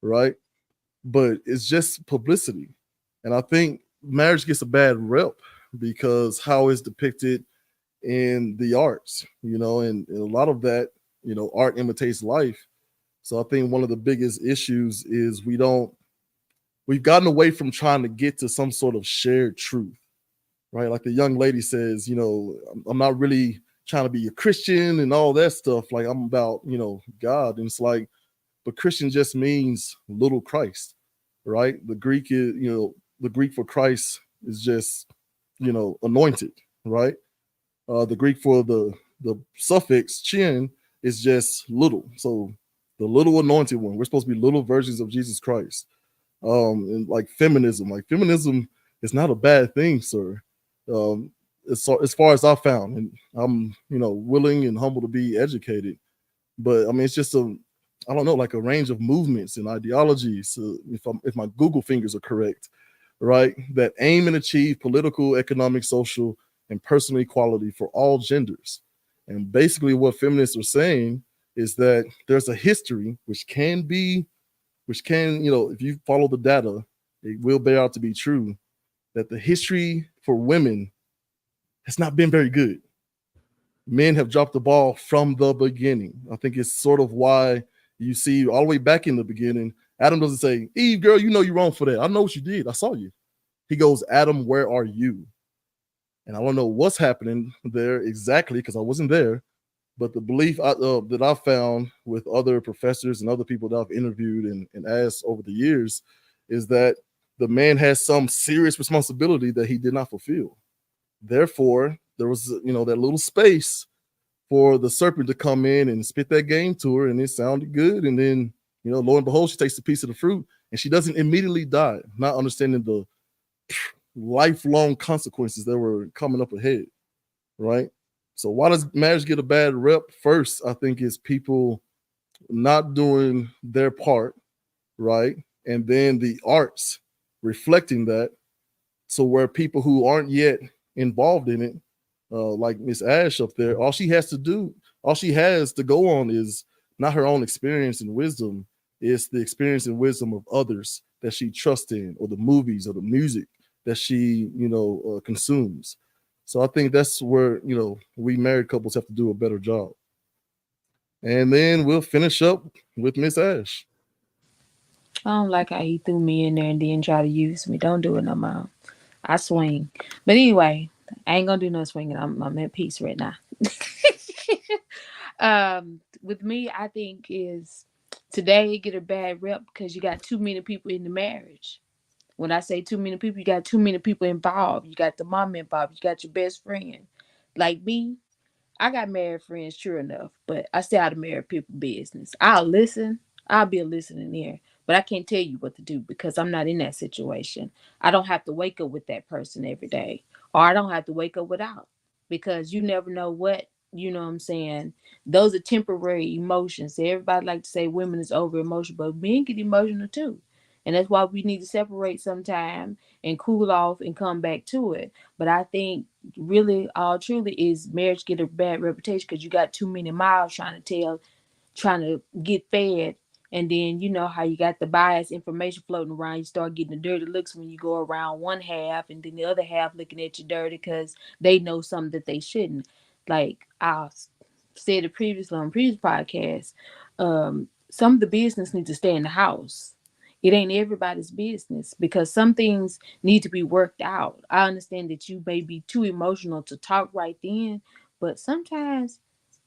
right? But it's just publicity. And I think marriage gets a bad rep because how it's depicted in the arts, you know, and a lot of that, you know, art imitates life. So I think one of the biggest issues is we've gotten away from trying to get to some sort of shared truth, right? Like the young lady says, you know, I'm not really trying to be a Christian and all that stuff. Like I'm about, you know, God. And it's like, but Christian just means little Christ, right? The Greek is, you know, the Greek for Christ is just, you know, anointed, right? The Greek for the suffix chin is just little. So the little anointed one. We're supposed to be little versions of Jesus Christ. And like feminism is not a bad thing, sir. As far as I found, and I'm, you know, willing and humble to be educated. But I mean, it's just I don't know, like a range of movements and ideologies. If my Google fingers are correct, right, that aim and achieve political, economic, social, and personal equality for all genders. And basically, what feminists are saying is that there's a history which can, you know, if you follow the data, it will bear out to be true that the history for women has not been very good. Men have dropped the ball from the beginning. I think it's sort of why you see all the way back in the beginning, Adam doesn't say, Eve, girl, you know you're wrong for that. I know what you did. I saw you. He goes, Adam, where are you? And I don't know what's happening there exactly because I wasn't there. But the belief that I found with other professors and other people that I've interviewed and asked over the years is that the man has some serious responsibility that he did not fulfill. Therefore, there was, you know, that little space for the serpent to come in and spit that game to her, and it sounded good. And then, you know, lo and behold, she takes a piece of the fruit, and she doesn't immediately die, not understanding the lifelong consequences that were coming up ahead, right? So why does marriage get a bad rep? First, I think is people not doing their part, right? And then the arts reflecting that. So where people who aren't yet involved in it, like Miss Ash up there, all she has to go on is not her own experience and wisdom, it's the experience and wisdom of others that she trusts in, or the movies or the music that she, consumes. So I think that's where, we married couples have to do a better job. And then we'll finish up with Miss Ash. I don't like how he threw me in there and then try to use me. Don't do it no more. I swing. But anyway, I ain't gonna do no swinging. I'm at peace right now. With me, I think is today get a bad rep because you got too many people in the marriage. When I say too many people, you got too many people involved. You got the mom involved. You got your best friend. Like me, I got married friends, true enough, but I stay out of married people business. I'll listen. I'll be a listening ear, but I can't tell you what to do because I'm not in that situation. I don't have to wake up with that person every day, or I don't have to wake up without, because you never know what, you know what I'm saying? Those are temporary emotions. Everybody like to say women is over emotional, but men get emotional too. And that's why we need to separate sometime and cool off and come back to it. But I think really all truly is marriage get a bad reputation because you got too many miles trying to get fed. And then you know how you got the biased information floating around. You start getting the dirty looks when you go around one half, and then the other half looking at you dirty because they know something that they shouldn't. Like I said it previously on previous podcasts, some of the business needs to stay in the house. It ain't everybody's business because some things need to be worked out. I understand that you may be too emotional to talk right then, but sometimes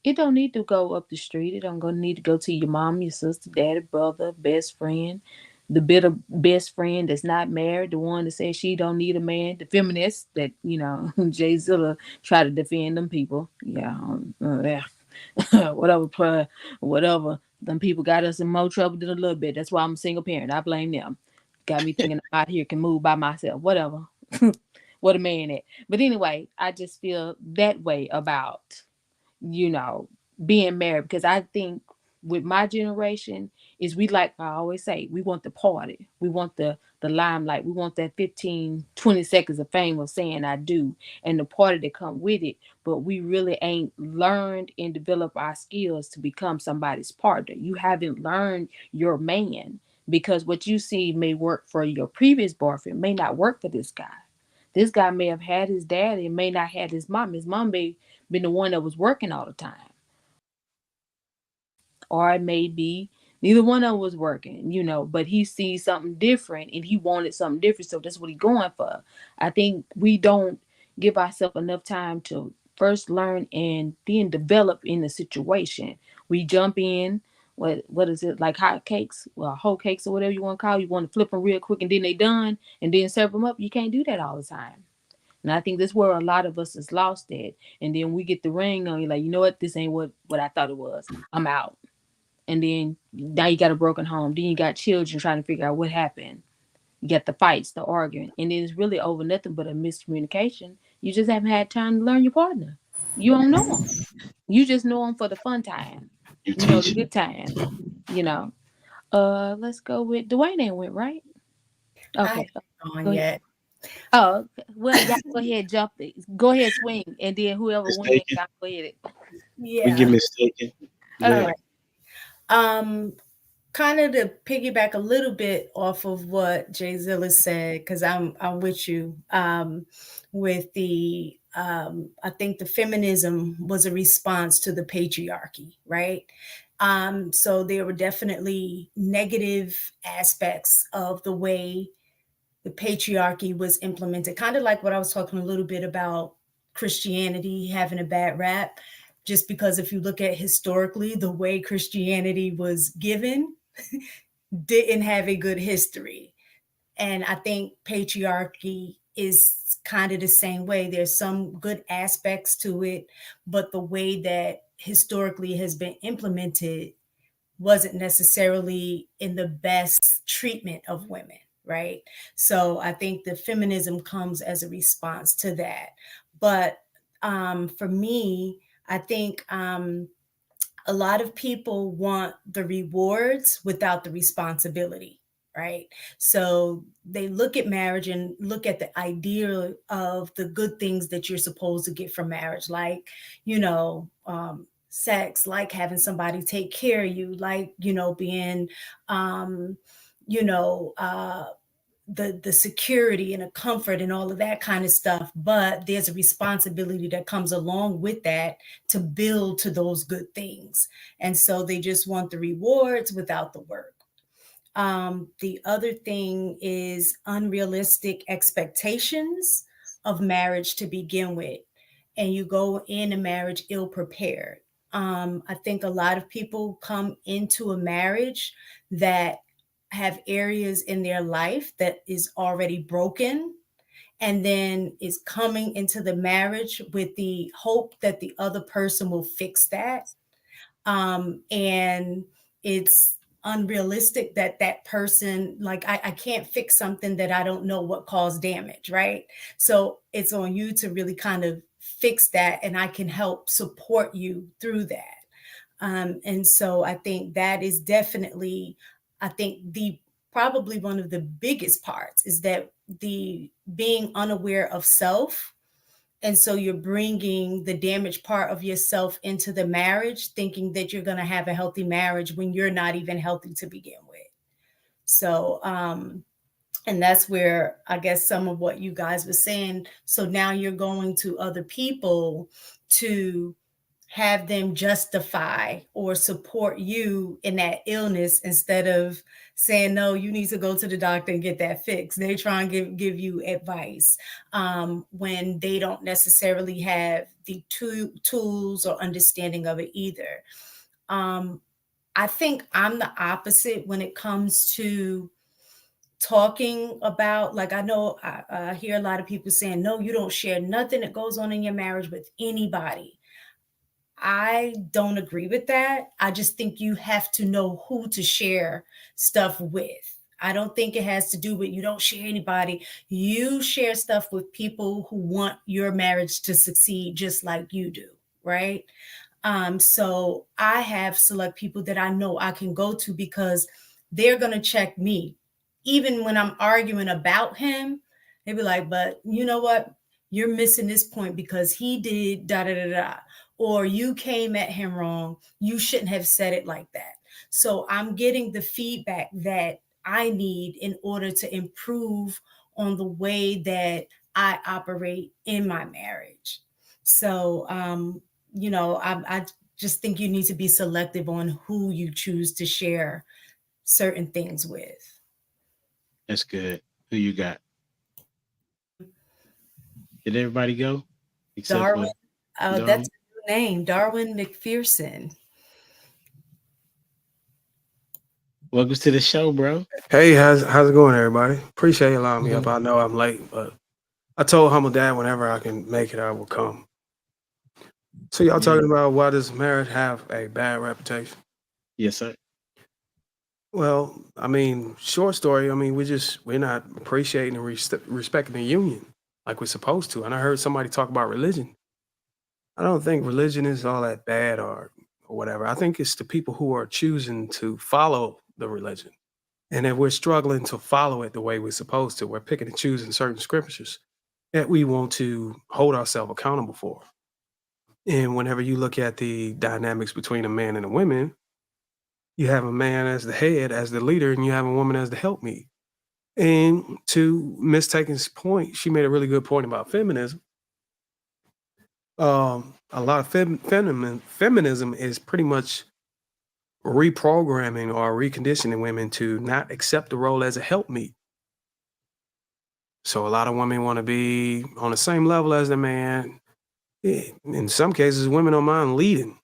it don't need to go up the street. It don't go need to go to your mom, your sister, daddy, brother, best friend, the bitter best friend that's not married, the one that says she don't need a man, the feminist that Jay Zilla try to defend them people. Yeah, whatever, whatever. Them people got us in more trouble than a little bit. That's why I'm a single parent. I blame them. Got me thinking I'm out here can move by myself. Whatever. What a man at. But anyway, I just feel that way about you know, being married because I think with my generation is we like I always say, we want the party. We want the limelight. We want that 15, 20 seconds of fame of saying I do and the party that come with it. But we really ain't learned and developed our skills to become somebody's partner. You haven't learned your man because what you see may work for your previous boyfriend may not work for this guy. This guy may have had his dad and may not had his mom. His mom may been the one that was working all the time. Or it may be neither one of them was working, but he sees something different and he wanted something different. So that's what he's going for. I think we don't give ourselves enough time to first learn and then develop in the situation. We jump in, what is it, like hot cakes, well, whole cakes or whatever you want to call it. You want to flip them real quick and then they done and then serve them up. You can't do that all the time. And I think that's where a lot of us is lost at. And then we get the ring on you, like, you know what, this ain't what I thought it was. I'm out. And then now you got a broken home. Then you got children trying to figure out what happened. You got the fights, the arguing. And then it's really over nothing but a miscommunication. You just haven't had time to learn your partner. You don't know them. You just know them for the fun time. You The teach good times. You know. Let's go with Dwayne ain't went, right? I Okay. haven't gone Go ahead. yet. Oh, well, y'all go ahead, jump it. Go ahead, swing, and then whoever wins, mistaken. y'all go ahead. We get Yeah. mistaken. Go All ahead. right. Um, Kind of to piggyback a little bit off of what Jay Zilla said, because I'm with you. With the I think the feminism was a response to the patriarchy, right? So there were definitely negative aspects of the way the patriarchy was implemented, kind of like what I was talking a little bit about Christianity having a bad rap. Just because if you look at historically, the way Christianity was given didn't have a good history. And I think patriarchy is kind of the same way. There's some good aspects to it, but the way that historically has been implemented wasn't necessarily in the best treatment of women, right? So I think the feminism comes as a response to that. But for me, I think a lot of people want the rewards without the responsibility, right? So they look at marriage and look at the idea of the good things that you're supposed to get from marriage, like, sex, like having somebody take care of you, like, being, um, you know, uh, the security and the comfort and all of that kind of stuff, but there's a responsibility that comes along with that to build to those good things. And so they just want the rewards without the work. The other thing is unrealistic expectations of marriage to begin with, and you go in a marriage ill prepared. I think a lot of people come into a marriage that have areas in their life that is already broken, and then is coming into the marriage with the hope that the other person will fix that. And it's unrealistic that that person, like, I can't fix something that I don't know what caused damage, right? So it's on you to really kind of fix that, and I can help support you through that. And so I think that is definitely, I think the probably one of the biggest parts is that the being unaware of self. And so you're bringing the damaged part of yourself into the marriage, thinking that you're going to have a healthy marriage when you're not even healthy to begin with. So, and that's where I guess some of what you guys were saying. So now you're going to other people to have them justify or support you in that illness instead of saying, no, you need to go to the doctor and get that fixed. They try and give you advice when they don't necessarily have the tools or understanding of it either. I think I'm the opposite when it comes to talking about, like, I know I hear a lot of people saying, no, you don't share nothing that goes on in your marriage with anybody. I don't agree with that. I just think you have to know who to share stuff with. I don't think it has to do with you don't share anybody. You share stuff with people who want your marriage to succeed just like you do, right? So I have select people that I know I can go to because they're going to check me. Even when I'm arguing about him, they be like, but you know what? You're missing this point because he did da da da da. Or you came at him wrong. You shouldn't have said it like that. So I'm getting the feedback that I need in order to improve on the way that I operate in my marriage. So, I just think you need to be selective on who you choose to share certain things with. That's good. Who you got? Did everybody go except for Darwin, that's Darwin? a new name, Darwin McPherson. Welcome to the show, bro. Hey, how's it going, everybody? Appreciate you allowing me up. I know I'm late, but I told Humble Dad whenever I can make it, I will come. So y'all talking about why does marriage have a bad reputation? Yes, sir. Well, I mean, short story. I mean, we're not appreciating and respecting the union like we're supposed to. And I heard somebody talk about religion. I don't think religion is all that bad or whatever. I think it's the people who are choosing to follow the religion. And if we're struggling to follow it the way we're supposed to, we're picking and choosing certain scriptures that we want to hold ourselves accountable for. And whenever you look at the dynamics between a man and a woman, you have a man as the head, as the leader, and you have a woman as the helpmeet. And to Miss Taken's point, she made a really good point about feminism. A lot of feminism is pretty much reprogramming or reconditioning women to not accept the role as a helpmeet. So a lot of women want to be on the same level as the man. In some cases, women don't mind leading,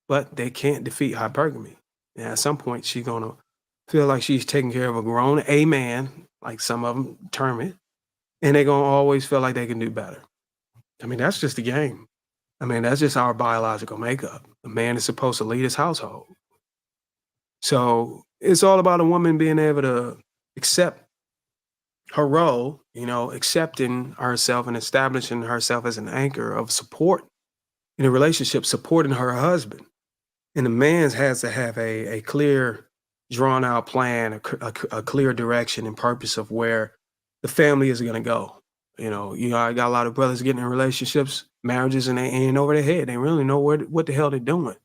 but they can't defeat hypergamy. And at some point, she's going to feel like she's taking care of a grown A man, like some of them term it, and they're going to always feel like they can do better. I mean, that's just the game. I mean, that's just our biological makeup. The man is supposed to lead his household. So it's all about a woman being able to accept her role, accepting herself and establishing herself as an anchor of support in a relationship, supporting her husband. And the man has to have a clear, drawn out plan, a clear direction and purpose of where the family is going to go. I got a lot of brothers getting in relationships, marriages, and they ain't over their head. They really know what the hell they're doing.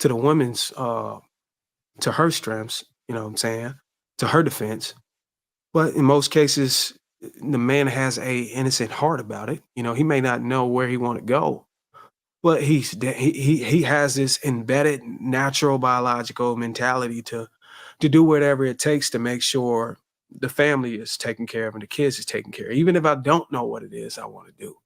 To the woman's, to her strengths, you know what I'm saying, to her defense. But in most cases, the man has a innocent heart about it. He may not know where he want to go, but he has this embedded natural biological mentality to do whatever it takes to make sure the family is taken care of and the kids is taken care of. Even if I don't know what it is I want to do,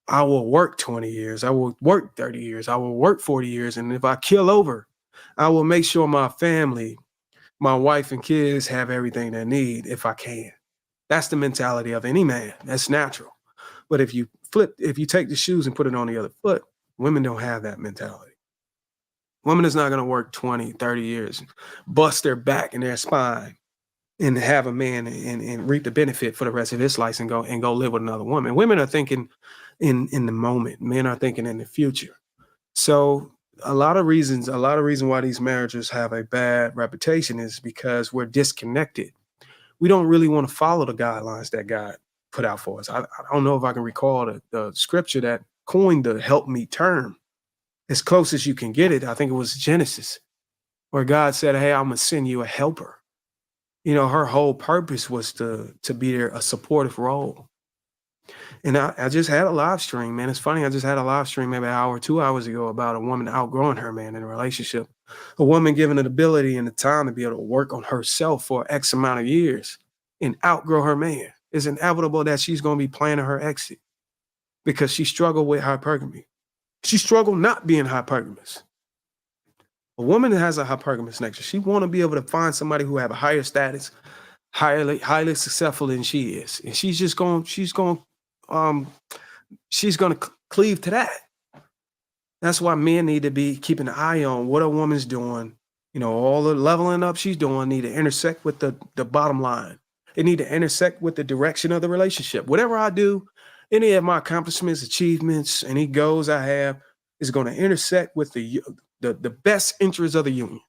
I will work 20 years. I will work 30 years. I will work 40 years. And if I kill over, I will make sure my family, my wife and kids have everything they need if I can. That's the mentality of any man. That's natural. But if you take the shoes and put it on the other foot, women don't have that mentality. Woman is not going to work 20, 30 years, bust their back and their spine and have a man and reap the benefit for the rest of his life and go live with another woman. Women are thinking in the moment. Men are thinking in the future. So a lot of reasons why these marriages have a bad reputation is because we're disconnected. We don't really want to follow the guidelines that God put out for us. I don't know if I can recall the scripture that coined the help me term. As close as you can get it, I think it was Genesis, where God said, hey, I'm going to send you a helper. Her whole purpose was to be there, a supportive role. And I just had a live stream, man. It's funny. I just had a live stream maybe an hour, 2 hours ago about a woman outgrowing her man in a relationship. A woman given the ability and the time to be able to work on herself for X amount of years and outgrow her man. It's inevitable that she's going to be planning her exit because she struggled with hypergamy. She struggled not being hypergamous. A woman that has a hypergamous nature, she want to be able to find somebody who have a higher status, highly successful than she is, and she's going to cleave to that. That's why men need to be keeping an eye on what a woman's doing. All the leveling up she's doing need to intersect with the bottom line. It need to intersect with the direction of the relationship. Whatever I do, any of my accomplishments, achievements, any goals I have is going to intersect with the best interests of the union.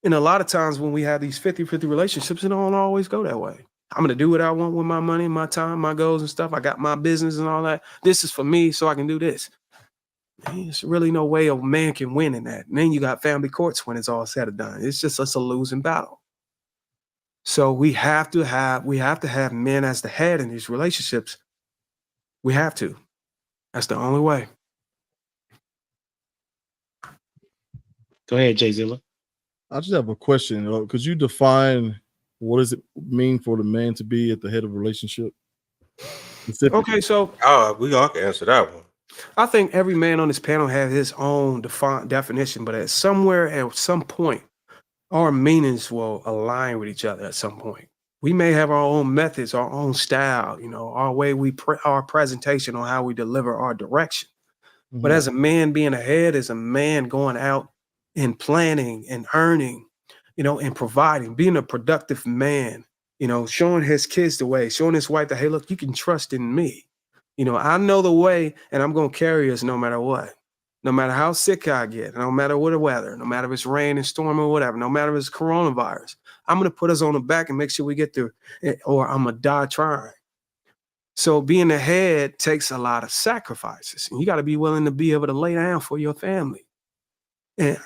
And a lot of times when we have these 50-50 relationships, it don't always go that way. I'm going to do what I want with my money, my time, my goals and stuff. I got my business and all that. This is for me, so I can do this. There's really no way a man can win in that. And then you got family courts when it's all said and done. It's just a losing battle. So we have to have men as the head in these relationships. We have to. That's the only way. Go ahead, Jay Zilla. I just have a question. Could you define what does it mean for the man to be at the head of a relationship? Okay, so we all can answer that one. I think every man on this panel has his own definition, but at some point, our meanings will align with each other at some point. We may have our own methods, our own style, our way our presentation on how we deliver our direction. Mm-hmm. But as a man being ahead, as a man going out and planning and earning, and providing, being a productive man, showing his kids the way, showing his wife that, hey, look, you can trust in me. I know the way and I'm going to carry us no matter what. No matter how sick I get, no matter what the weather, no matter if it's rain and storm or whatever, no matter if it's coronavirus, I'm going to put us on the back and make sure we get through it, or I'm going to die trying. So being the head takes a lot of sacrifices. And you got to be willing to be able to lay down for your family. And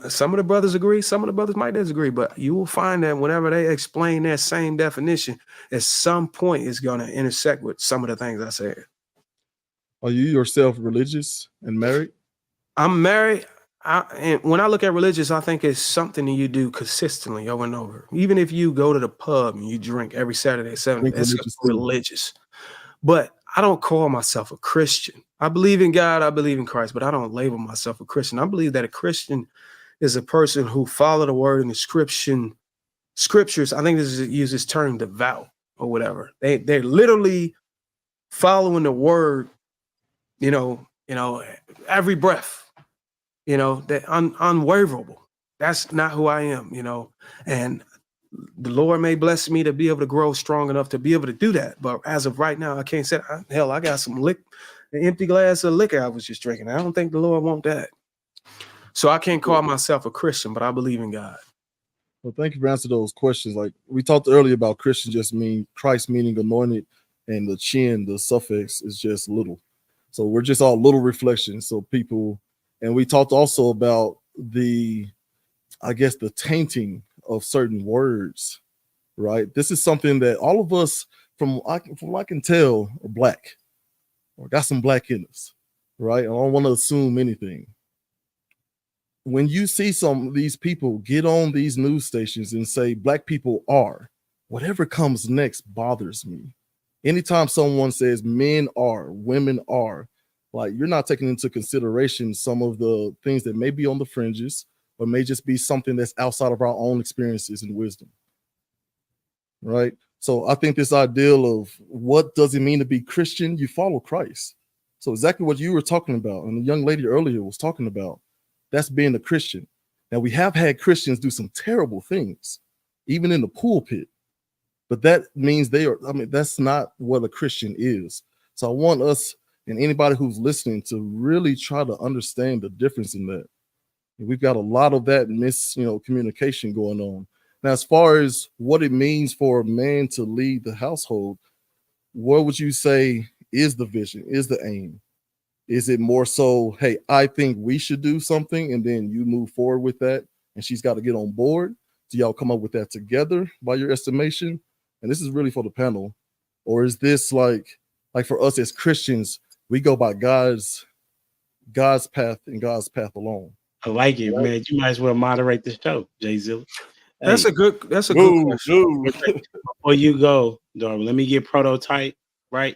some of the brothers agree, some of the brothers might disagree, but you will find that whenever they explain that same definition, at some point it's going to intersect with some of the things I said. Are you yourself religious and married? I'm married. And when I look at religious, I think it's something that you do consistently over and over. Even if you go to the pub and you drink every Saturday at 7, it's religious. But I don't call myself a Christian. I believe in God, I believe in Christ, but I don't label myself a Christian. I believe that a Christian is a person who follow the word in the scriptures. I think this use this term devout or whatever. They're literally following the word, every breath, that unwaverable. That's not who I am, and the Lord may bless me to be able to grow strong enough to be able to do that. But as of right now, I can't say, hell, I got an empty glass of liquor I was just drinking. I don't think the Lord want that. So I can't call myself a Christian, but I believe in God. Well, thank you for answering those questions. Like we talked earlier about Christian just mean Christ meaning anointed, and the chin, the suffix is just little. So we're just all little reflections. So people, and we talked also about the, I guess, the tainting of certain words, right? This is something that all of us, from what I can tell, are black or got some black in us, right? I don't want to assume anything. When you see some of these people get on these news stations and say black people are, whatever comes next bothers me. Anytime someone says men are, women are, like you're not taking into consideration some of the things that may be on the fringes or may just be something that's outside of our own experiences and wisdom. Right? So I think this ideal of what does it mean to be Christian? You follow Christ. So exactly what you were talking about, and the young lady earlier was talking about, that's being a Christian. Now we have had Christians do some terrible things, even in the pulpit, but that means they are, I mean, that's not what a Christian is. So I want us and anybody who's listening to really try to understand the difference in that. We've got a lot of that communication going on. Now, as far as what it means for a man to lead the household, what would you say is the vision, is the aim? Is it more so, hey, I think we should do something, and then you move forward with that, and she's got to get on board? Do y'all come up with that together by your estimation? And this is really for the panel. Or is this like for us as Christians, we go by God's path and God's path alone? I like it, man. You might as well moderate the show, Jay Zilla. That's a good question. Before you go, Darwin, let me get prototype, right?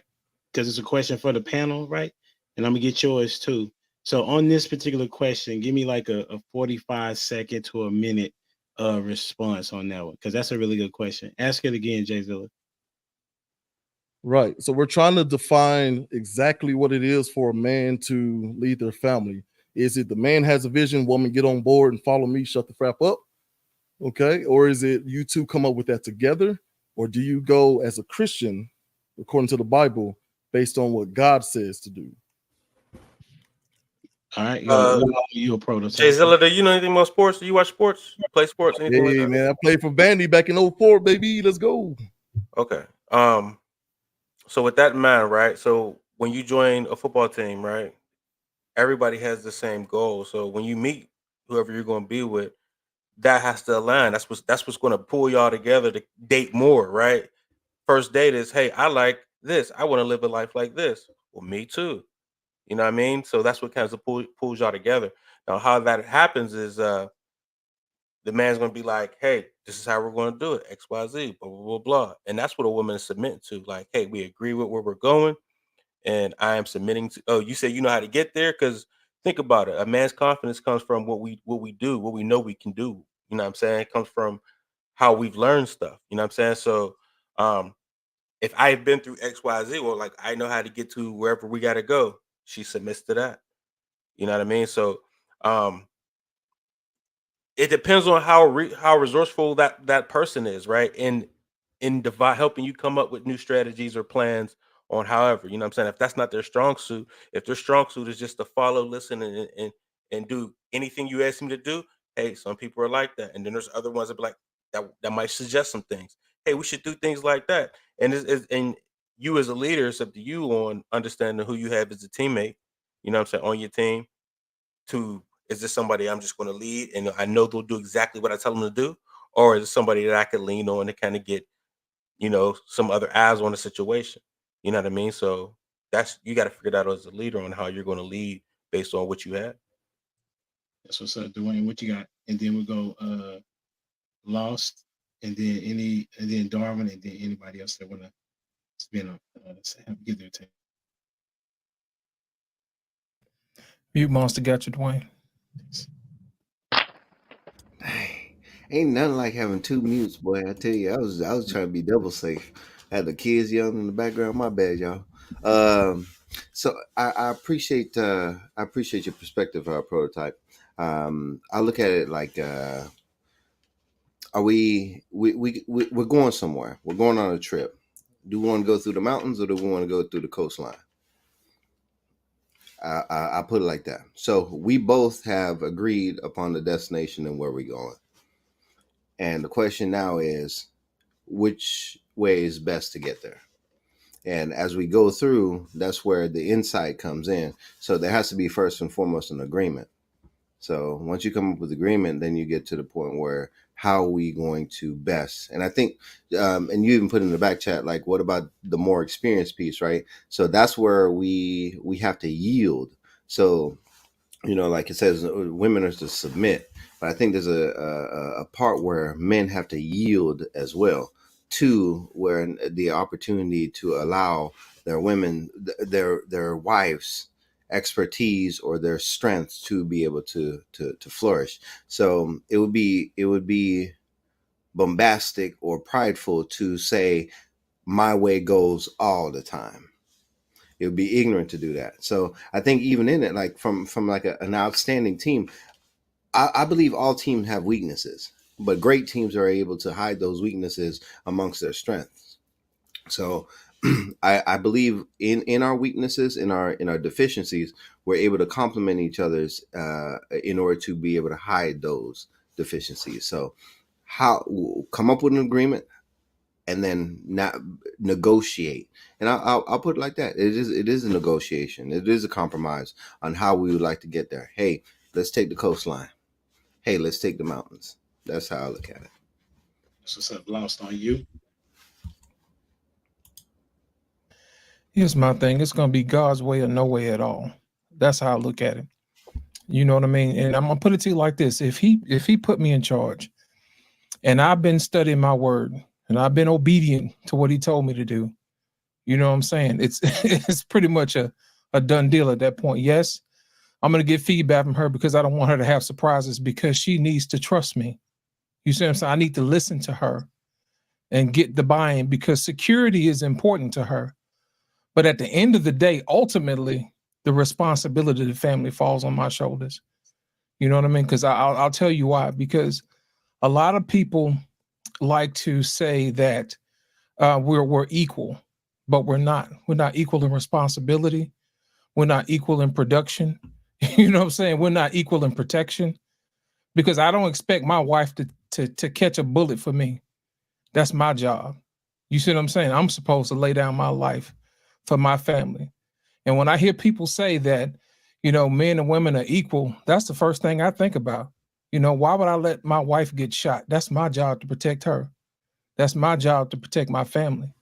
Because it's a question for the panel, right? And I'm gonna get yours too. So on this particular question, give me like a 45-second to a minute response on that one, because that's a really good question. Ask it again, Jay Zilla. Right. So we're trying to define exactly what it is for a man to lead their family. Is it the man has a vision, woman get on board and follow me, shut the frap up? Okay. Or is it you two come up with that together? Or do you go as a Christian, according to the Bible, based on what God says to do? All right. You a prototype. Jay Zilla, do you know anything about sports? Do you watch sports? You play sports? Anything like that? Man, I played for Bandy back in 04, baby. Let's go. Okay. So with that in mind, right? So when you join a football team, right? Everybody has the same goal. So when you meet whoever you're going to be with, that has to align. That's what's going to pull y'all together to date more, right? First date is, hey, I like this. I want to live a life like this. Well, me too. You know what I mean? So that's what kind of pulls y'all together. Now, how that happens is the man's going to be like, hey, this is how we're going to do it. X, Y, Z, blah, blah, blah, blah. And that's what a woman is submitting to. Like, hey, we agree with where we're going. And I am submitting to, oh, you say you know how to get there? Because think about it. A man's confidence comes from what we do, what we know we can do. You know what I'm saying? It comes from how we've learned stuff. You know what I'm saying? So if I've been through XYZ, well, like I know how to get to wherever we gotta go. She submits to that. You know what I mean? So it depends on how resourceful that person is, right? In helping you come up with new strategies or plans on however, you know what I'm saying? If that's not their strong suit, if their strong suit is just to follow, listen, and do anything you ask them to do, hey, some people are like that. And then there's other ones that be like that might suggest some things. Hey, we should do things like that. And and you as a leader, it's up to you on understanding who you have as a teammate, you know what I'm saying, on your team to is this somebody I'm just going to lead and I know they'll do exactly what I tell them to do? Or is it somebody that I could lean on to kind of get, some other eyes on the situation? You know what I mean? So that's you got to figure that out as a leader on how you're going to lead based on what you have. That's what's up, Dwayne. What you got? And then we go Lost, and then Darwin, and then anybody else that want to spin up, give their take. Mute Monster got you, Dwayne. Ain't nothing like having two mutes, boy. I tell you, I was trying to be double safe. I had the kids yelling in the background. My bad, y'all. So I appreciate your perspective, prototype. I look at it like, are we're going somewhere? We're going on a trip. Do we want to go through the mountains or do we want to go through the coastline? I put it like that. So we both have agreed upon the destination and where we're going. And the question now is, which way is best to get there? And as we go through, that's where the insight comes in. So there has to be first and foremost an agreement. So once you come up with agreement, then you get to the point where how are we going to best? And I think, and you even put in the back chat, like, what about the more experienced piece, right? So that's where we have to yield. So, like it says, women are to submit, but I think there's a part where men have to yield as well, to where the opportunity to allow their women, their wives, expertise or their strengths to be able to flourish. So it would be bombastic or prideful to say my way goes all the time. It would be ignorant to do that. So I think even in it, like from like an outstanding team, I believe all teams have weaknesses, but great teams are able to hide those weaknesses amongst their strengths. So I believe in our weaknesses, in our deficiencies, we're able to complement each other's in order to be able to hide those deficiencies. So how come up with an agreement and then not negotiate. And I'll put it like that. It is a negotiation. It is a compromise on how we would like to get there. Hey, let's take the coastline. Hey, let's take the mountains. That's how I look at it. So what's up, Lost on you? Here's my thing. It's gonna be God's way or no way at all. That's how I look at it. You know what I mean? And I'm gonna put it to you like this: if he put me in charge, and I've been studying my word, and I've been obedient to what he told me to do, you know what I'm saying? It's it's pretty much a done deal at that point. Yes, I'm gonna get feedback from her because I don't want her to have surprises, because she needs to trust me. You see what I'm saying? I need to listen to her and get the buy-in, because security is important to her. But at the end of the day, ultimately, the responsibility of the family falls on my shoulders. You know what I mean? Because I'll tell you why. Because a lot of people like to say that we're equal, but we're not. We're not equal in responsibility. We're not equal in production. You know what I'm saying? We're not equal in protection. Because I don't expect my wife to catch a bullet for me. That's my job. You see what I'm saying? I'm supposed to lay down my life for my family. And when I hear people say that, men and women are equal, that's the first thing I think about. Why would I let my wife get shot? That's my job to protect her. That's my job to protect my family.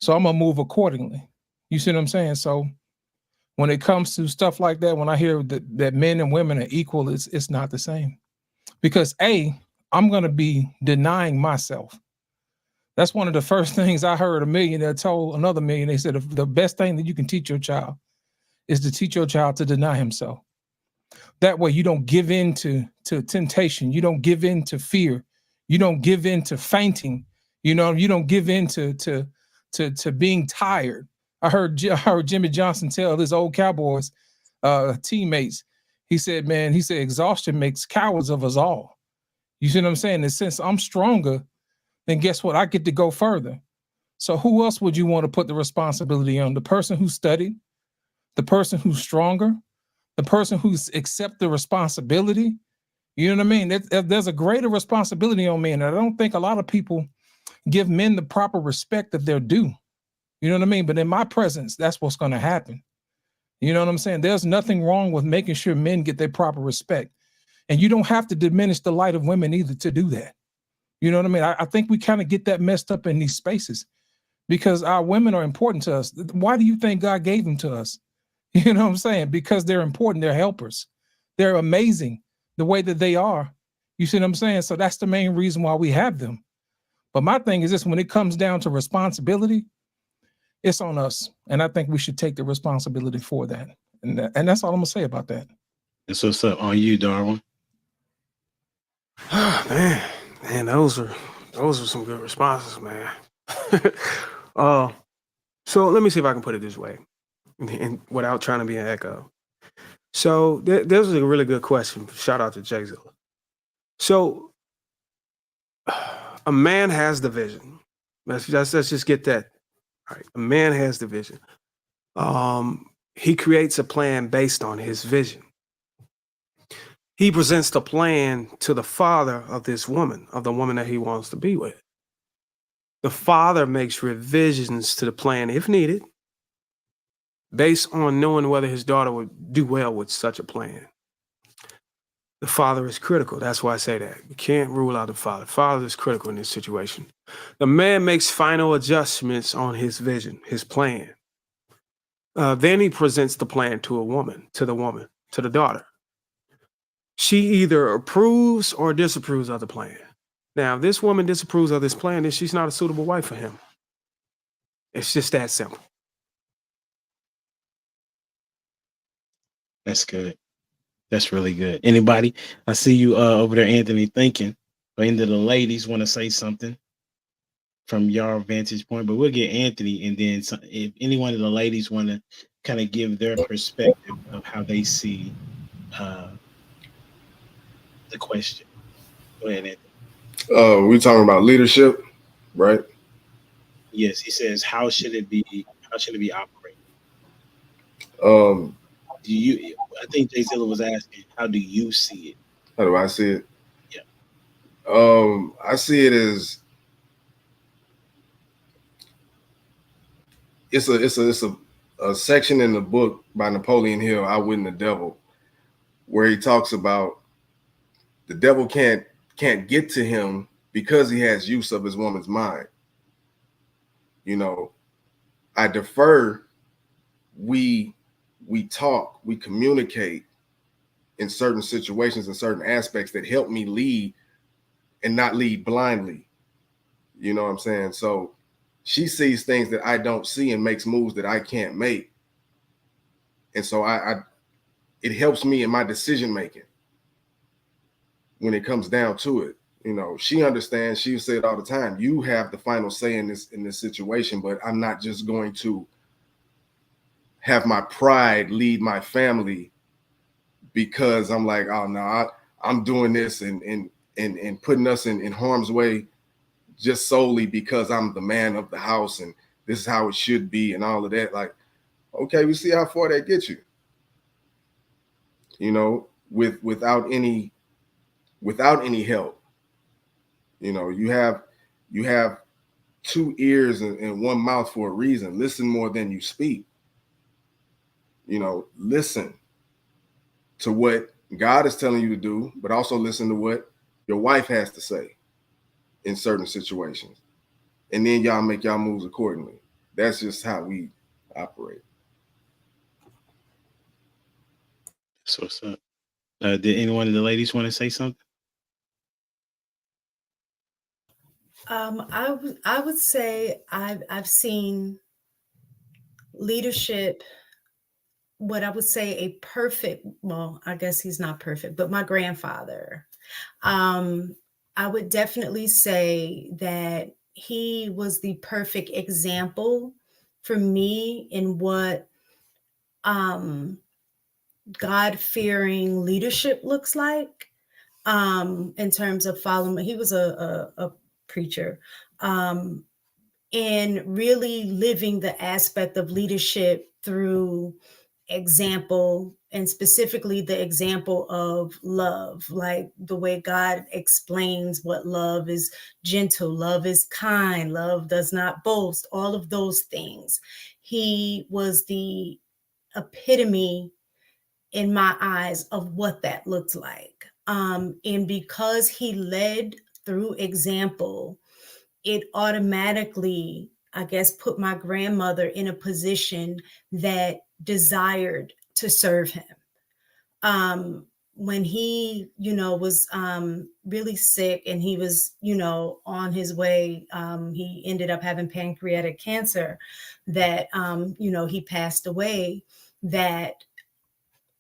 So I'm gonna move accordingly. You see what I'm saying? So when it comes to stuff like that, when I hear that men and women are equal, it's not the same. Because I'm gonna be denying myself. That's one of the first things I heard a millionaire told another millionaire. They said the best thing that you can teach your child is to teach your child to deny himself. That way you don't give in to temptation. You don't give in to fear. You don't give in to fainting. You don't give in to being tired. I heard Jimmy Johnson tell his old Cowboys teammates, he said, exhaustion makes cowards of us all. You see what I'm saying? And since I'm stronger, then guess what? I get to go further. So who else would you want to put the responsibility on? The person who studied, the person who's stronger, the person who's accept the responsibility. You know what I mean? There's a greater responsibility on men. And I don't think a lot of people give men the proper respect that they're due. You know what I mean? But in my presence, that's what's going to happen. You know what I'm saying? There's nothing wrong with making sure men get their proper respect. And you don't have to diminish the light of women either to do that. You know what I mean? I think we kind of get that messed up in these spaces because our women are important to us. Why do you think God gave them to us? You know what I'm saying? Because they're important. They're helpers. They're amazing the way that they are. You see what I'm saying? So that's the main reason why we have them. But my thing is this: when it comes down to responsibility, it's on us. And I think we should take the responsibility for that. And that's all I'm going to say about that. And so what's up on you, Darwin? Man, those are some good responses, man. So let me see if I can put it this way, and without trying to be an echo. So this is a really good question. Shout out to Jayzilla. So a man has the vision. Let's just get that. All right, a man has the vision. he creates a plan based on his vision. He presents the plan to the father of this woman, of the woman that he wants to be with. The father makes revisions to the plan if needed, based on knowing whether his daughter would do well with such a plan. The father is critical. That's why I say that. You can't rule out the father. The father is critical in this situation. The man makes final adjustments on his vision, his plan. Then he presents the plan to the daughter. She either approves or disapproves of the plan. Now, if this woman disapproves of this plan, then she's not a suitable wife for him. It's just that simple. That's good. That's really good. Anybody? I see you over there, Anthony, thinking. But any of the ladies want to say something from your vantage point, but we'll get Anthony, and then if any one of the ladies want to kind of give their perspective of how they see the question. Go ahead, Anthony. We talking about leadership, right? Yes, he says, how should it be operated? Do you? I think Jay Zilla was asking, how do you see it? How do I see it? Yeah. I see it as it's a section in the book by Napoleon Hill, Outwitting the Devil, where he talks about the devil can't get to him because he has use of his woman's mind. You know, I defer. We talk, we communicate in certain situations and certain aspects that help me lead and not lead blindly. You know what I'm saying? So she sees things that I don't see and makes moves that I can't make. And so it helps me in my decision making when it comes down to it. You know, she understands, she said all the time, you have the final say in this situation, but I'm not just going to have my pride lead my family because I'm like, oh no, I'm doing this and putting us in harm's way just solely because I'm the man of the house and this is how it should be and all of that. Like, okay, we see how far that gets you. You know, without any help. You know, you have two ears and one mouth for a reason. Listen more than you speak. You know, listen to what God is telling you to do, but also listen to what your wife has to say in certain situations. And then y'all make y'all moves accordingly. That's just how we operate. So what's up? Did any one of the ladies want to say something? I would say I've seen leadership, what I would say a perfect, well, I guess he's not perfect, but my grandfather, I would definitely say that he was the perfect example for me in what God-fearing leadership looks like, in terms of following. He was a preacher, and really living the aspect of leadership through example, and specifically the example of love, like the way God explains what love is: gentle, love is kind, love does not boast, all of those things. He was the epitome in my eyes of what that looked like. And because he led through example, it automatically, I guess, put my grandmother in a position that desired to serve him. When he, was really sick and he was, on his way, he ended up having pancreatic cancer, that, he passed away, that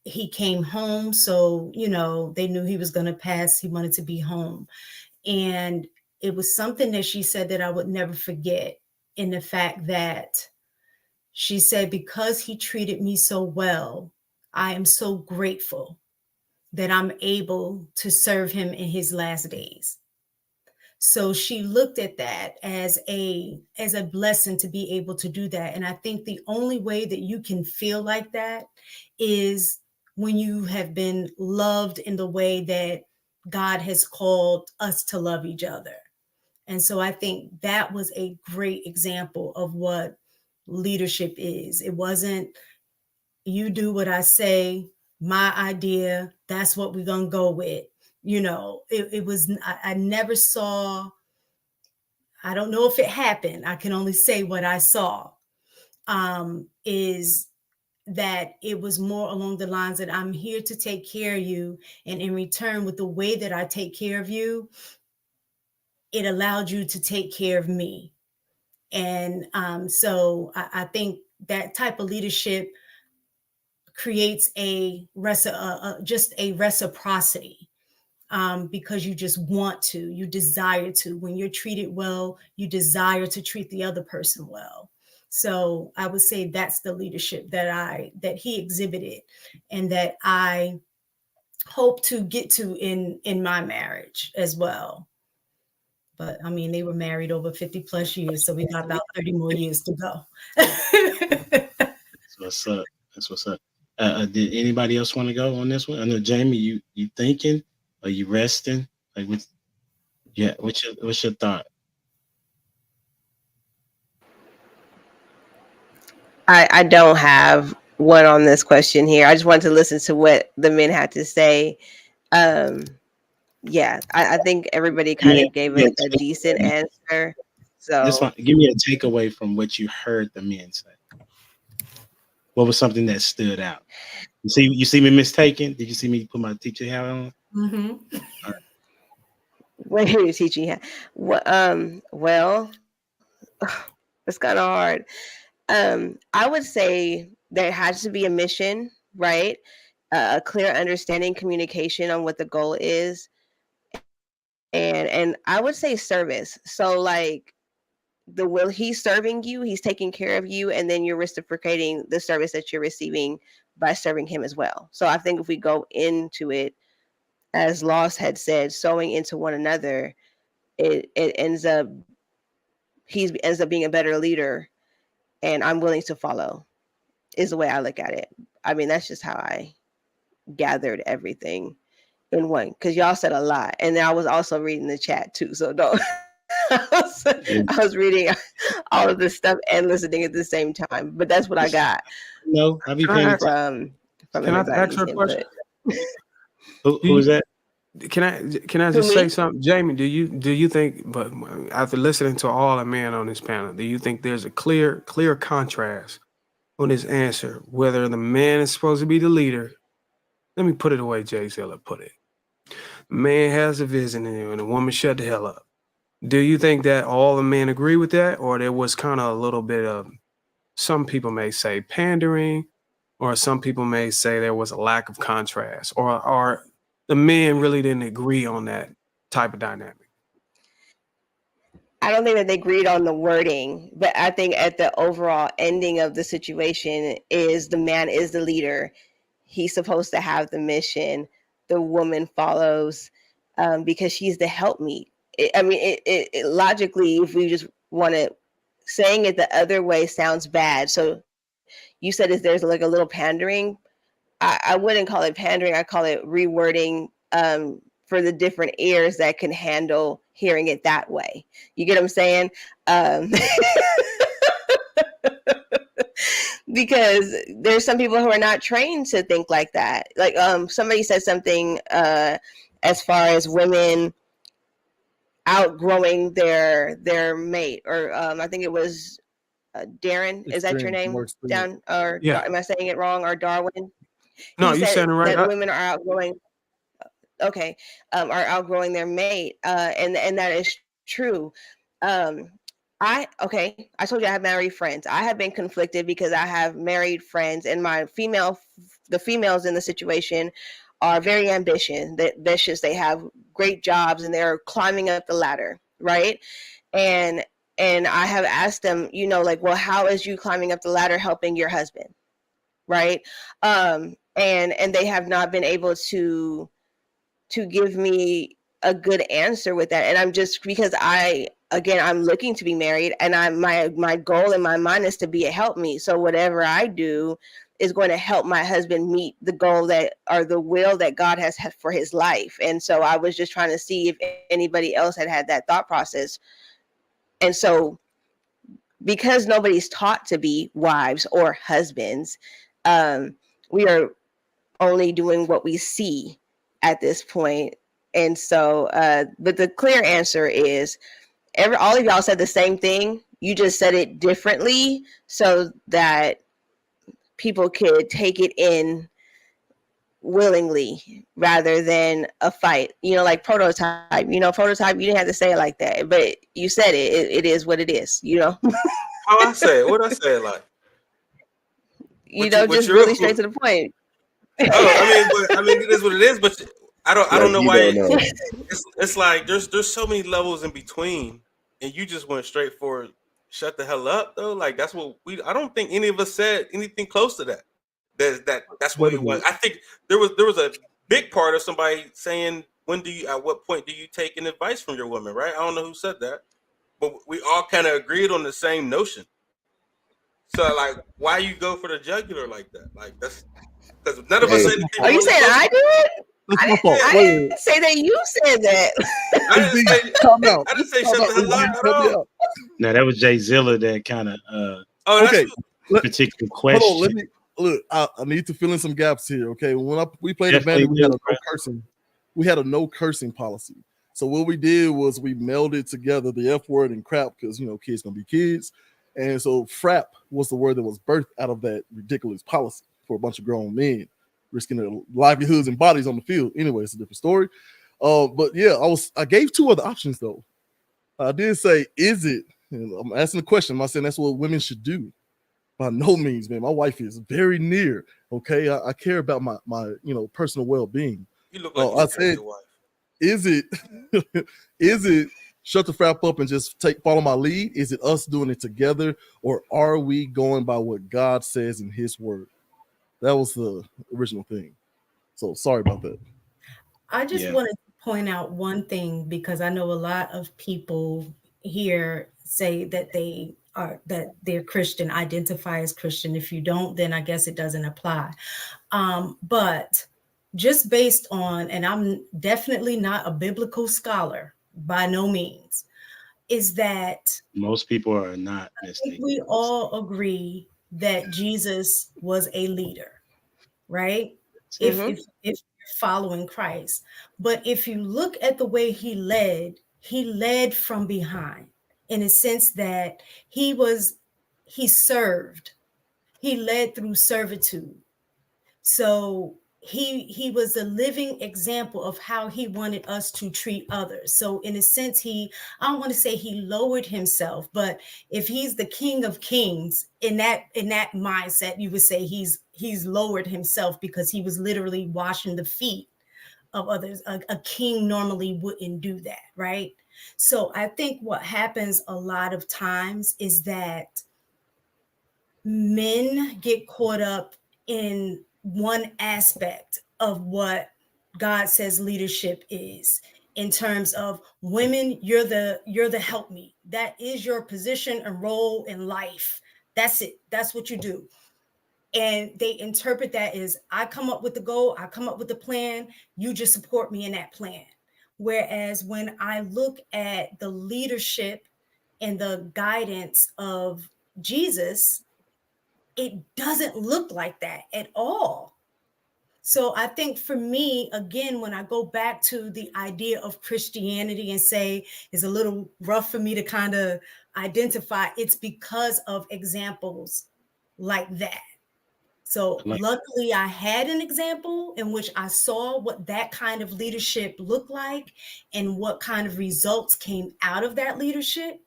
he came home. So, they knew he was going to pass. He wanted to be home. And it was something that she said that I would never forget, in the fact that she said, because he treated me so well, I am so grateful that I'm able to serve him in his last days. So she looked at that as a blessing to be able to do that. And I think the only way that you can feel like that is when you have been loved in the way that God has called us to love each other. And so I think that was a great example of what leadership is. It wasn't you do what I say, my idea, that's what we're going to go with. It was, I never saw, I don't know if it happened. I can only say what I saw, is that it was more along the lines that I'm here to take care of you. And in return, with the way that I take care of you, it allowed you to take care of me. And so I think that type of leadership creates just a reciprocity, because you just want to, you desire to. When you're treated well, you desire to treat the other person well. So I would say that's the leadership that he exhibited, and that I hope to get to in my marriage as well. But I mean, they were married over 50 plus years, so we got about 30 more years to go. That's what's up. That's what's up. Did anybody else want to go on this one? I know Jamie, you thinking? Are you resting? Like, yeah. What's your thought? I don't have one on this question here. I just wanted to listen to what the men had to say. Yeah, I think everybody kind of gave a decent answer. So Give me a takeaway from what you heard the men say. What was something that stood out? You see me mistaken? Did you see me put my teacher hat on? Mm-hmm. What are you teaching you? Well, it's kind of hard. I would say there has to be a mission, right? A clear understanding, communication on what the goal is, and I would say service. So like he's serving you, he's taking care of you, and then you're reciprocating the service that you're receiving by serving him as well. So I think if we go into it, as Loss had said, sowing into one another, it ends up he ends up being a better leader, and I'm willing to follow is the way I look at it. I mean, that's just how I gathered everything in one, because y'all said a lot, and then I was also reading the chat too, so don't I was reading all of this stuff and listening at the same time, but that's what I got. No, I'll be paying from Can I ask her a question? Who is that? Can I just say something, Jamie? Do you think, but after listening to all the men on this panel, do you think there's a clear contrast on this answer, whether the man is supposed to be the leader? Let me put it the way Jay Zilla put it. Man has a vision and the woman shut the hell up. Do you think that all the men agree with that, or there was kind of a little bit of, some people may say pandering, or some people may say there was a lack of contrast, or the men really didn't agree on that type of dynamic? I don't think that they agreed on the wording, but I think at the overall ending of the situation is the man is the leader. He's supposed to have the mission. The woman follows because she's the helpmeet. It logically, if we just want to, saying it the other way sounds bad. So you said is there's like a little pandering. I wouldn't call it pandering. I call it rewording for the different ears that can handle hearing it that way. You get what I'm saying? Because there's some people who are not trained to think like that. Like somebody said something as far as women outgrowing their mate, or I think it was Darren. Is that your name? Down, or yeah. am I saying it wrong? Or Darwin? No, you said it right. That women are outgrowing. Okay, are outgrowing their mate, and that is true. I told you I have married friends. I have been conflicted because I have married friends, and the females in the situation are very ambitious. They have great jobs and they're climbing up the ladder, right? And I have asked them, like, well, how is you climbing up the ladder helping your husband, right? And they have not been able to give me a good answer with that. And I'm just, because I'm looking to be married, and my goal in my mind is to be a helpmeet. So whatever I do is going to help my husband meet the goal the will that God has had for his life. And so I was just trying to see if anybody else had that thought process. And so, because nobody's taught to be wives or husbands, we are only doing what we see at this point. And so, but the clear answer is all of y'all said the same thing. You just said it differently so that people could take it in willingly rather than a fight. Like prototype. Prototype, you didn't have to say it like that, but you said it. It is what it is, How I say it? What I say it like? Just really straight to the point. I mean, it is what it is. But I don't know why. Don't know. It's like there's so many levels in between, and you just went straight for shut the hell up though. Like that's what I don't think any of us said anything close to that. That's what it was. I think there was a big part of somebody saying, at what point do you take an advice from your woman, right? I don't know who said that, but we all kind of agreed on the same notion. So like, why you go for the jugular like that? Like that's because none of us said anything. Are you saying I do it? That's my fault. I didn't say that you said that. I didn't say shut the hell up at all. No, that was Jay Zilla that kind of okay. Particular question. Hold on, let me look. I need to fill in some gaps here. Okay, when we played at Vandy, we had a no cursing. We had a no cursing policy. So what we did was we melded together the F word and crap because kids gonna be kids, and so frap was the word that was birthed out of that ridiculous policy for a bunch of grown men risking their livelihoods and bodies on the field. Anyway, it's a different story. But yeah, I gave two other options though. I did say, is it? And I'm asking the question. I'm not saying that's what women should do. By no means, man. My wife is very near. Okay, I care about my personal well-being. You look like I said, your wife. Is it shut the frap up and just follow my lead? Is it us doing it together, or are we going by what God says in His Word? That was the original thing. So sorry about that. I just want to point out one thing, because I know a lot of people here say that they're Christian, identify as Christian. If you don't, then I guess it doesn't apply. But just based on, and I'm definitely not a biblical scholar by no means, is that most people are not. I think we all agree that Jesus was a leader, right? If you're following Christ. But if you look at the way he led from behind, in a sense that he served. He led through servitude. So he was a living example of how he wanted us to treat others. So in a sense, I don't want to say he lowered himself, but if he's the King of Kings, in that mindset, you would say he's lowered himself, because he was literally washing the feet of others. A king normally wouldn't do that, right? So I think what happens a lot of times is that men get caught up in one aspect of what God says leadership is, in terms of women, you're the helpmeet. That is your position and role in life. That's it. That's what you do. And they interpret that as, I come up with the goal, I come up with the plan, you just support me in that plan. Whereas when I look at the leadership and the guidance of Jesus, it doesn't look like that at all. So I think for me, again, when I go back to the idea of Christianity and say it's a little rough for me to kind of identify, it's because of examples like that. So luckily I had an example in which I saw what that kind of leadership looked like and what kind of results came out of that leadership,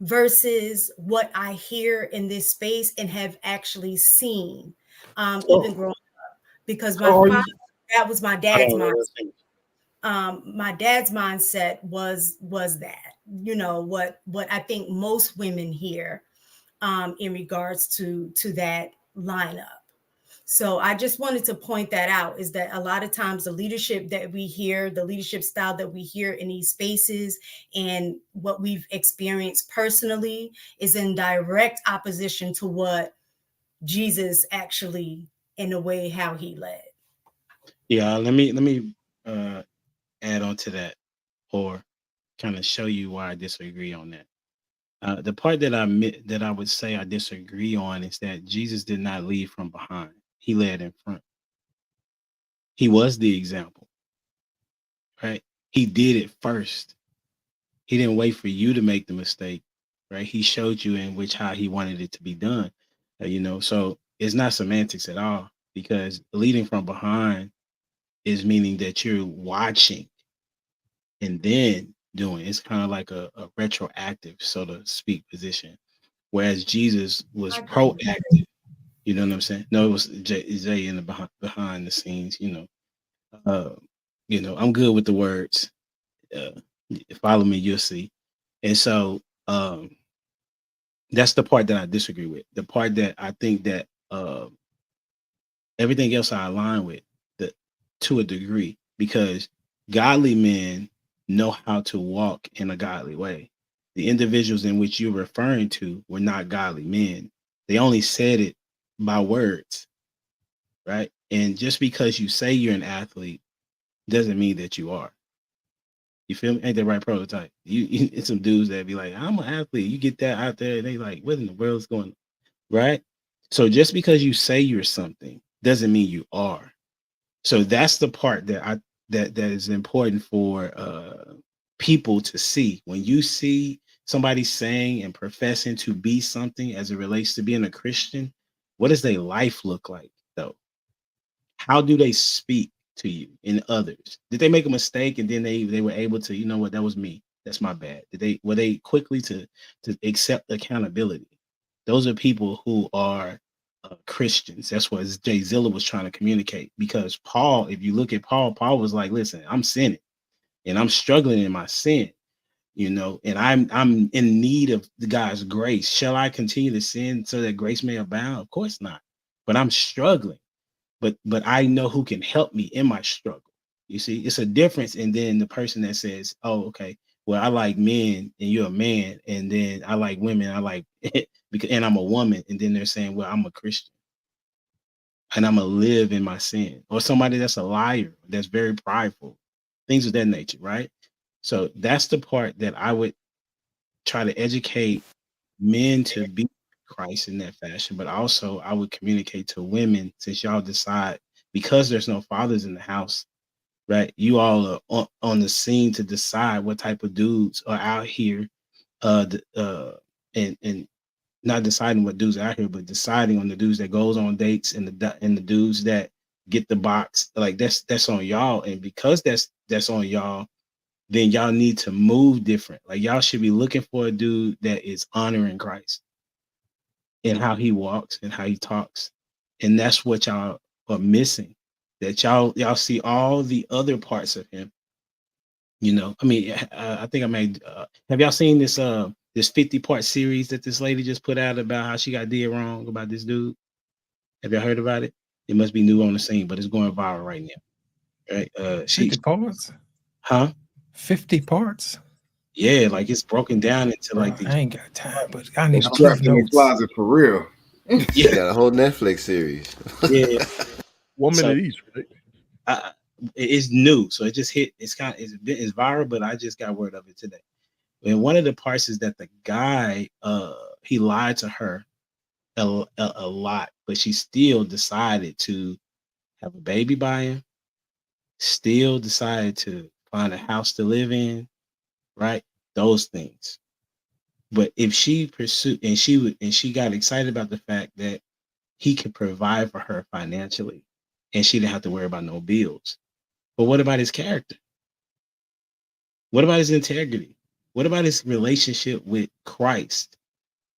versus what I hear in this space and have actually seen, even growing up. Because my father, that was my dad's mindset. My dad's mindset was that, what I think most women hear in regards to that lineup. So I just wanted to point that out, is that a lot of times the leadership that we hear, the leadership style that we hear in these spaces and what we've experienced personally is in direct opposition to what Jesus actually, in a way, how he led. Yeah, let me add on to that, or kind of show you why I disagree on that. The part that I would say I disagree on is that Jesus did not lead from behind; he led in front. He was the example, right? He did it first. He didn't wait for you to make the mistake, right? He showed you in which how he wanted it to be done. So it's not semantics at all, because leading from behind is meaning that you're watching and then doing. It's kind of like a retroactive, so to speak, position. Whereas Jesus was proactive. You know what I'm saying? No, it was Jay in the behind the scenes. Uh, I'm good with the words. Uh, Follow me, you'll see. And so that's the part that I disagree with. The part that I think that everything else I align with, the to a degree, because godly men know how to walk in a godly way. The individuals in which you're referring to were not godly men. They only said it by words, right? And just because you say you're an athlete doesn't mean that you are. You feel me? Ain't the right prototype? It's some dudes that be like, I'm an athlete. You get that out there, and they like, what in the world is going on? Right? So just because you say you're something doesn't mean you are. So that's the part that is important for people to see. When you see somebody saying and professing to be something as it relates to being a Christian, what does their life look like though? How do they speak to you and others? Did they make a mistake and then they were able to, you know what, that was me. That's my bad. Were they quickly to accept accountability? Those are people who are Christians. That's what Jay Zilla was trying to communicate. Because Paul, if you look at Paul was like, listen, I'm sinning and I'm struggling in my sin, and I'm in need of the God's grace. Shall I continue to sin so that grace may abound? Of course not. But I'm struggling. But I know who can help me in my struggle. You see, it's a difference. And then the person that says, oh, okay, well, I like men and you're a man, and then I like women, I like because and I'm a woman, and then they're saying, well, I'm a Christian and I'm gonna live in my sin. Or somebody that's a liar, that's very prideful, things of that nature, right? So that's the part that I would try to educate men to be Christ in that fashion, but also I would communicate to women, since y'all decide, because there's no fathers in the house, right? You all are on the scene to decide what type of dudes are out here, and not deciding what dudes are out here, but deciding on the dudes that goes on dates and the dudes that get the box. Like that's on y'all, and because that's on y'all, then y'all need to move different. Like y'all should be looking for a dude that is honoring Christ and how he walks and how he talks. And that's what y'all are missing. That y'all see all the other parts of him. I mean, I think I made. Have y'all seen this 50-part series that this lady just put out about how she got did wrong about this dude? Have y'all heard about it? It must be new on the scene, but it's going viral right now. Right? 50 parts? Huh? 50 parts? Yeah, like it's broken down into Bro, like the. I ain't got time, but I need It's the cliff trapped in the notes. closet for real. You got a whole Netflix series. Yeah. One So, minute each, right? It's new, so it just hit. It's viral, but I just got word of it today. And one of the parts is that the guy, he lied to her a lot, but she still decided to have a baby by him. Still decided to find a house to live in, right? Those things. But if she pursued and she got excited about the fact that he could provide for her financially, and she didn't have to worry about no bills. But what about his character? What about his integrity? What about his relationship with Christ?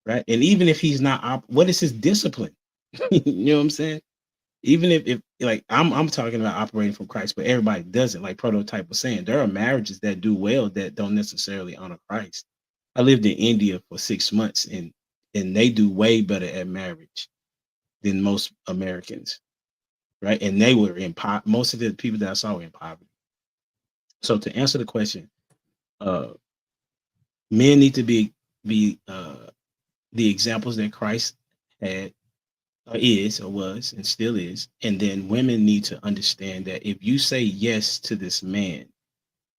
Right. And even if he's not, what is his discipline? You know what I'm saying? Even if like I'm talking about operating from Christ, but everybody doesn't. Like Prototype was saying, there are marriages that do well that don't necessarily honor Christ. I lived in India for 6 months, and they do way better at marriage than most Americans. right? And they were in most of the people that I saw were in poverty. So to answer the question, men need to be the examples that Christ had, or is, or was, and still is. And then women need to understand that if you say yes to this man,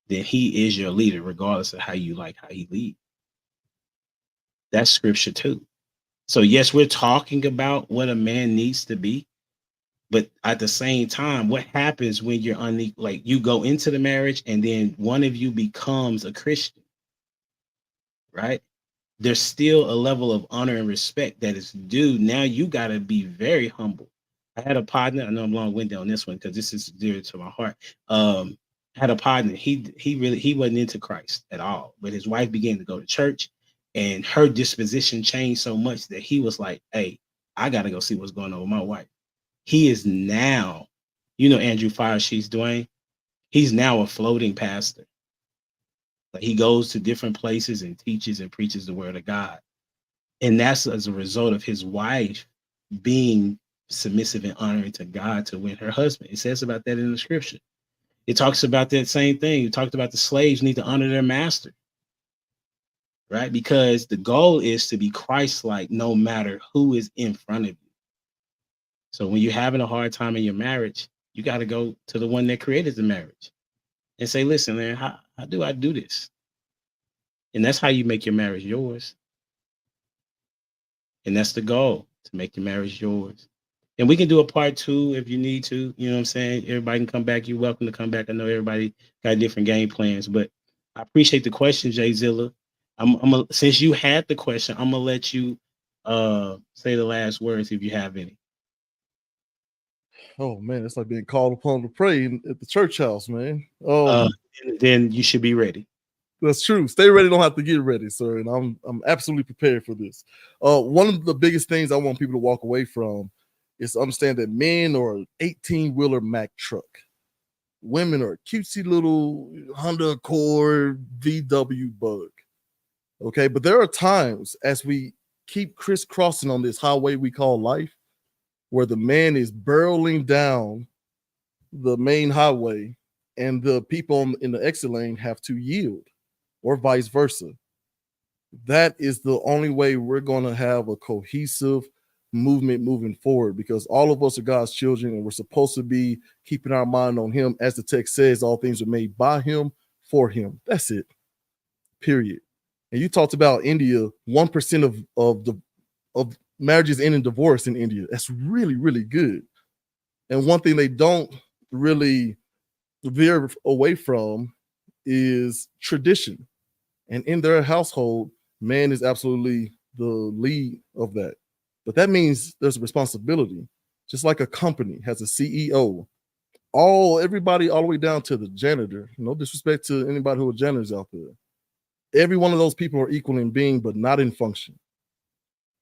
then he is your leader, regardless of how you like how he leads. That's scripture too. So yes, we're talking about what a man needs to be, but at the same time, what happens when you're unequal? Like you go into the marriage and then one of you becomes a Christian, right? There's still a level of honor and respect that is due. Now you got to be very humble. I had a partner. I know I'm long-winded on this one because this is dear to my heart. I had a partner. He wasn't into Christ at all, but his wife began to go to church, and her disposition changed so much that he was like, "Hey, I got to go see what's going on with my wife." He is now, Andrew Fire She's Dwayne. He's now a floating pastor. Like he goes to different places and teaches and preaches the word of God. And that's as a result of his wife being submissive and honoring to God to win her husband. It says about that in the scripture. It talks about that same thing. It talked about the slaves need to honor their master, right? Because the goal is to be Christ-like no matter who is in front of you. So when you're having a hard time in your marriage, you got to go to the one that created the marriage and say, listen, man, how do I do this? And that's how you make your marriage yours. And that's the goal, to make your marriage yours. And we can do a part 2 if you need to. You know what I'm saying? Everybody can come back. You're welcome to come back. I know everybody got different game plans, but I appreciate the question, Jay Zilla. Since you had the question, I'm gonna let you say the last words if you have any. Oh man, it's like being called upon to pray at the church house, man. Then you should be ready. That's true. Stay ready, don't have to get ready, sir. And I'm absolutely prepared for this. One of the biggest things I want people to walk away from is to understand that men are an 18-wheeler Mack truck. Women are a cutesy little Honda Accord VW Bug. Okay, but there are times as we keep crisscrossing on this highway we call life, where the man is barreling down the main highway and the people in the exit lane have to yield, or vice versa. That is the only way we're going to have a cohesive movement moving forward, because all of us are God's children and we're supposed to be keeping our mind on him. As the text says, all things are made by him, for him. That's it. Period. And you talked about India, 1% of marriages end in divorce in India. That's really, really good. And one thing they don't really veer away from is tradition. And in their household, man is absolutely the lead of that. But that means there's a responsibility. Just like a company has a CEO, everybody all the way down to the janitor. No disrespect to anybody who are janitors out there. Every one of those people are equal in being, but not in function.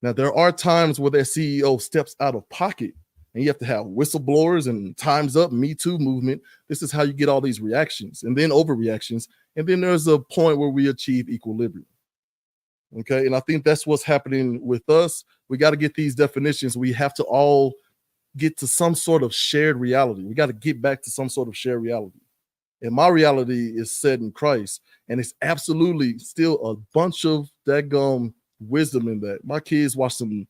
Now, there are times where that CEO steps out of pocket, and you have to have whistleblowers and time's up, Me Too movement. This is how you get all these reactions and then overreactions. And then there's a point where we achieve equilibrium. Okay. And I think that's what's happening with us. We got to get these definitions. We have to all get to some sort of shared reality. We got to get back to some sort of shared reality. And my reality is set in Christ. And it's absolutely still a bunch of daggum wisdom in that. My kids watch some,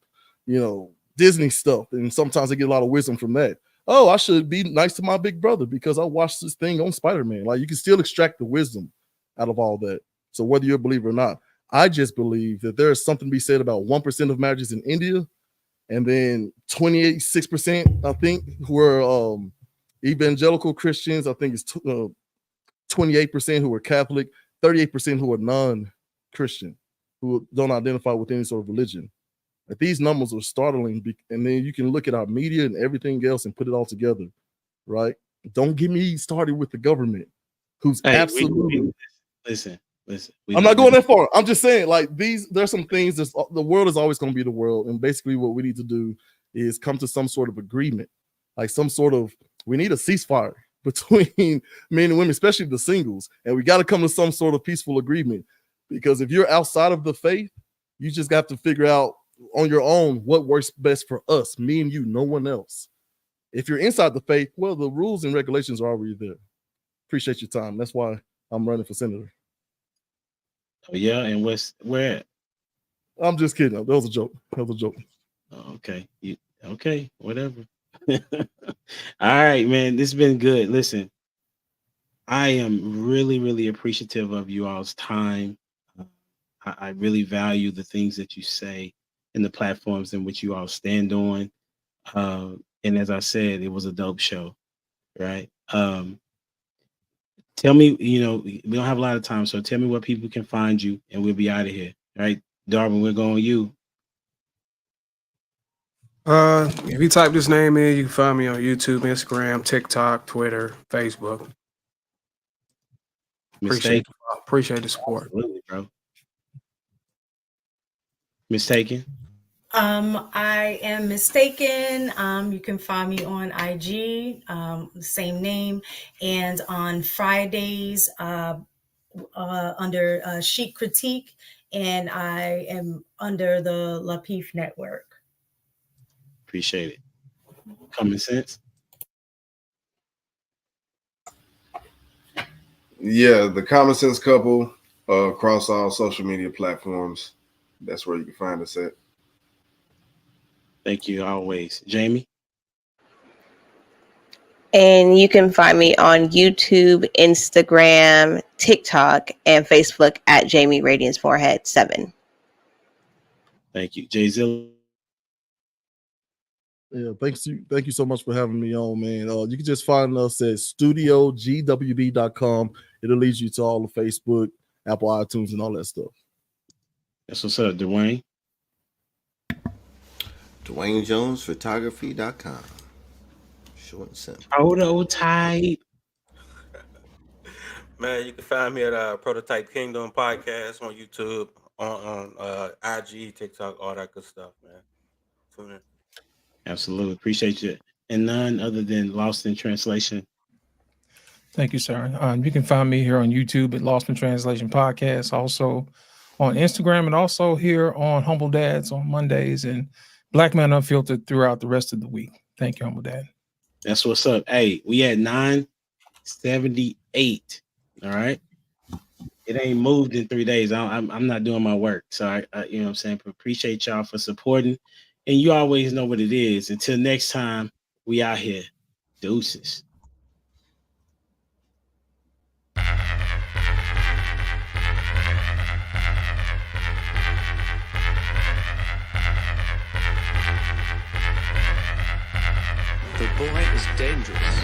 Disney stuff, and sometimes I get a lot of wisdom from that. Oh, I should be nice to my big brother because I watched this thing on Spider-Man. Like, you can still extract the wisdom out of all that. So whether you're a believer or not, I just believe that there is something to be said about 1% of marriages in India, and then 6%, I think, who are evangelical Christians. I think it's 28% who are Catholic, 38% who are non-Christian, who don't identify with any sort of religion. Like, these numbers are startling, and then you can look at our media and everything else and put it all together, right? Don't get me started with the government, who's absolutely. Listen. I'm not going that far. I'm just saying, like, there's some things that the world is always going to be the world, and basically what we need to do is come to some sort of agreement, like we need a ceasefire between men and women, especially the singles, and we got to come to some sort of peaceful agreement, because if you're outside of the faith, you just got to figure out on your own what works best for us, me and you, no one else. If you're inside the faith, well, the rules and regulations are already there. Appreciate your time. That's why I'm running for senator. Oh, yeah, and where at? I'm just kidding. That was a joke. Oh, okay. Okay, whatever. All right, man. This has been good. Listen, I am really, really appreciative of you all's time. I really value the things that you say and the platforms in which you all stand on. And as I said, it was a dope show, right? Tell me, we don't have a lot of time, so tell me where people can find you, and we'll be out of here. All right, Darwin, we're going you. If you type this name in, you can find me on YouTube, Instagram, TikTok, Twitter, Facebook. Appreciate the support. Absolutely, bro. Mistaken. I am mistaken. You can find me on IG, the same name, and on Fridays under Chic Critique, and I am under the Lapif Network. Appreciate it. Common Sense. Yeah, the Common Sense Couple across all social media platforms. That's where you can find us at. Thank you always. Jamie? And you can find me on YouTube, Instagram, TikTok, and Facebook at Jamie Radiance Forehead 7. Thank you. Jay Zilla? Yeah, thank you so much for having me on, man. You can just find us at studiogwb.com. It'll lead you to all the Facebook, Apple iTunes, and all that stuff. That's what's up, Dwayne. DwayneJonesPhotography.com. Short and simple. Prototype. Man, you can find me at Prototype Kingdom Podcast on YouTube, on IG, TikTok, all that good stuff, man. Tune in. Absolutely. Appreciate you. And none other than Lost in Translation. Thank you, sir. You can find me here on YouTube at Lost in Translation Podcast, also on Instagram, and also here on Humble Dads on Mondays, and Black Man Unfiltered throughout the rest of the week. Thank you, Humble Dad. That's what's up. Hey, we at 978. All right. It ain't moved in 3 days. I'm not doing my work. So I you know what I'm saying? Appreciate y'all for supporting. And you always know what it is. Until next time, we out here. Deuces. The boy is dangerous.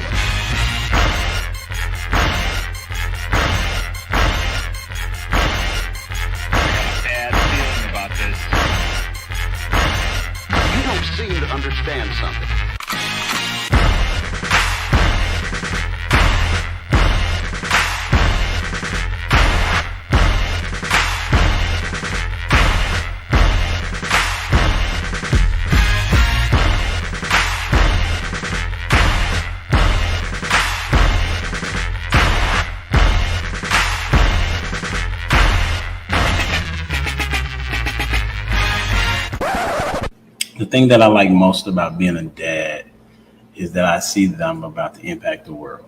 Bad feeling about this. You don't seem to understand something. The thing that I like most about being a dad is that I see that I'm about to impact the world.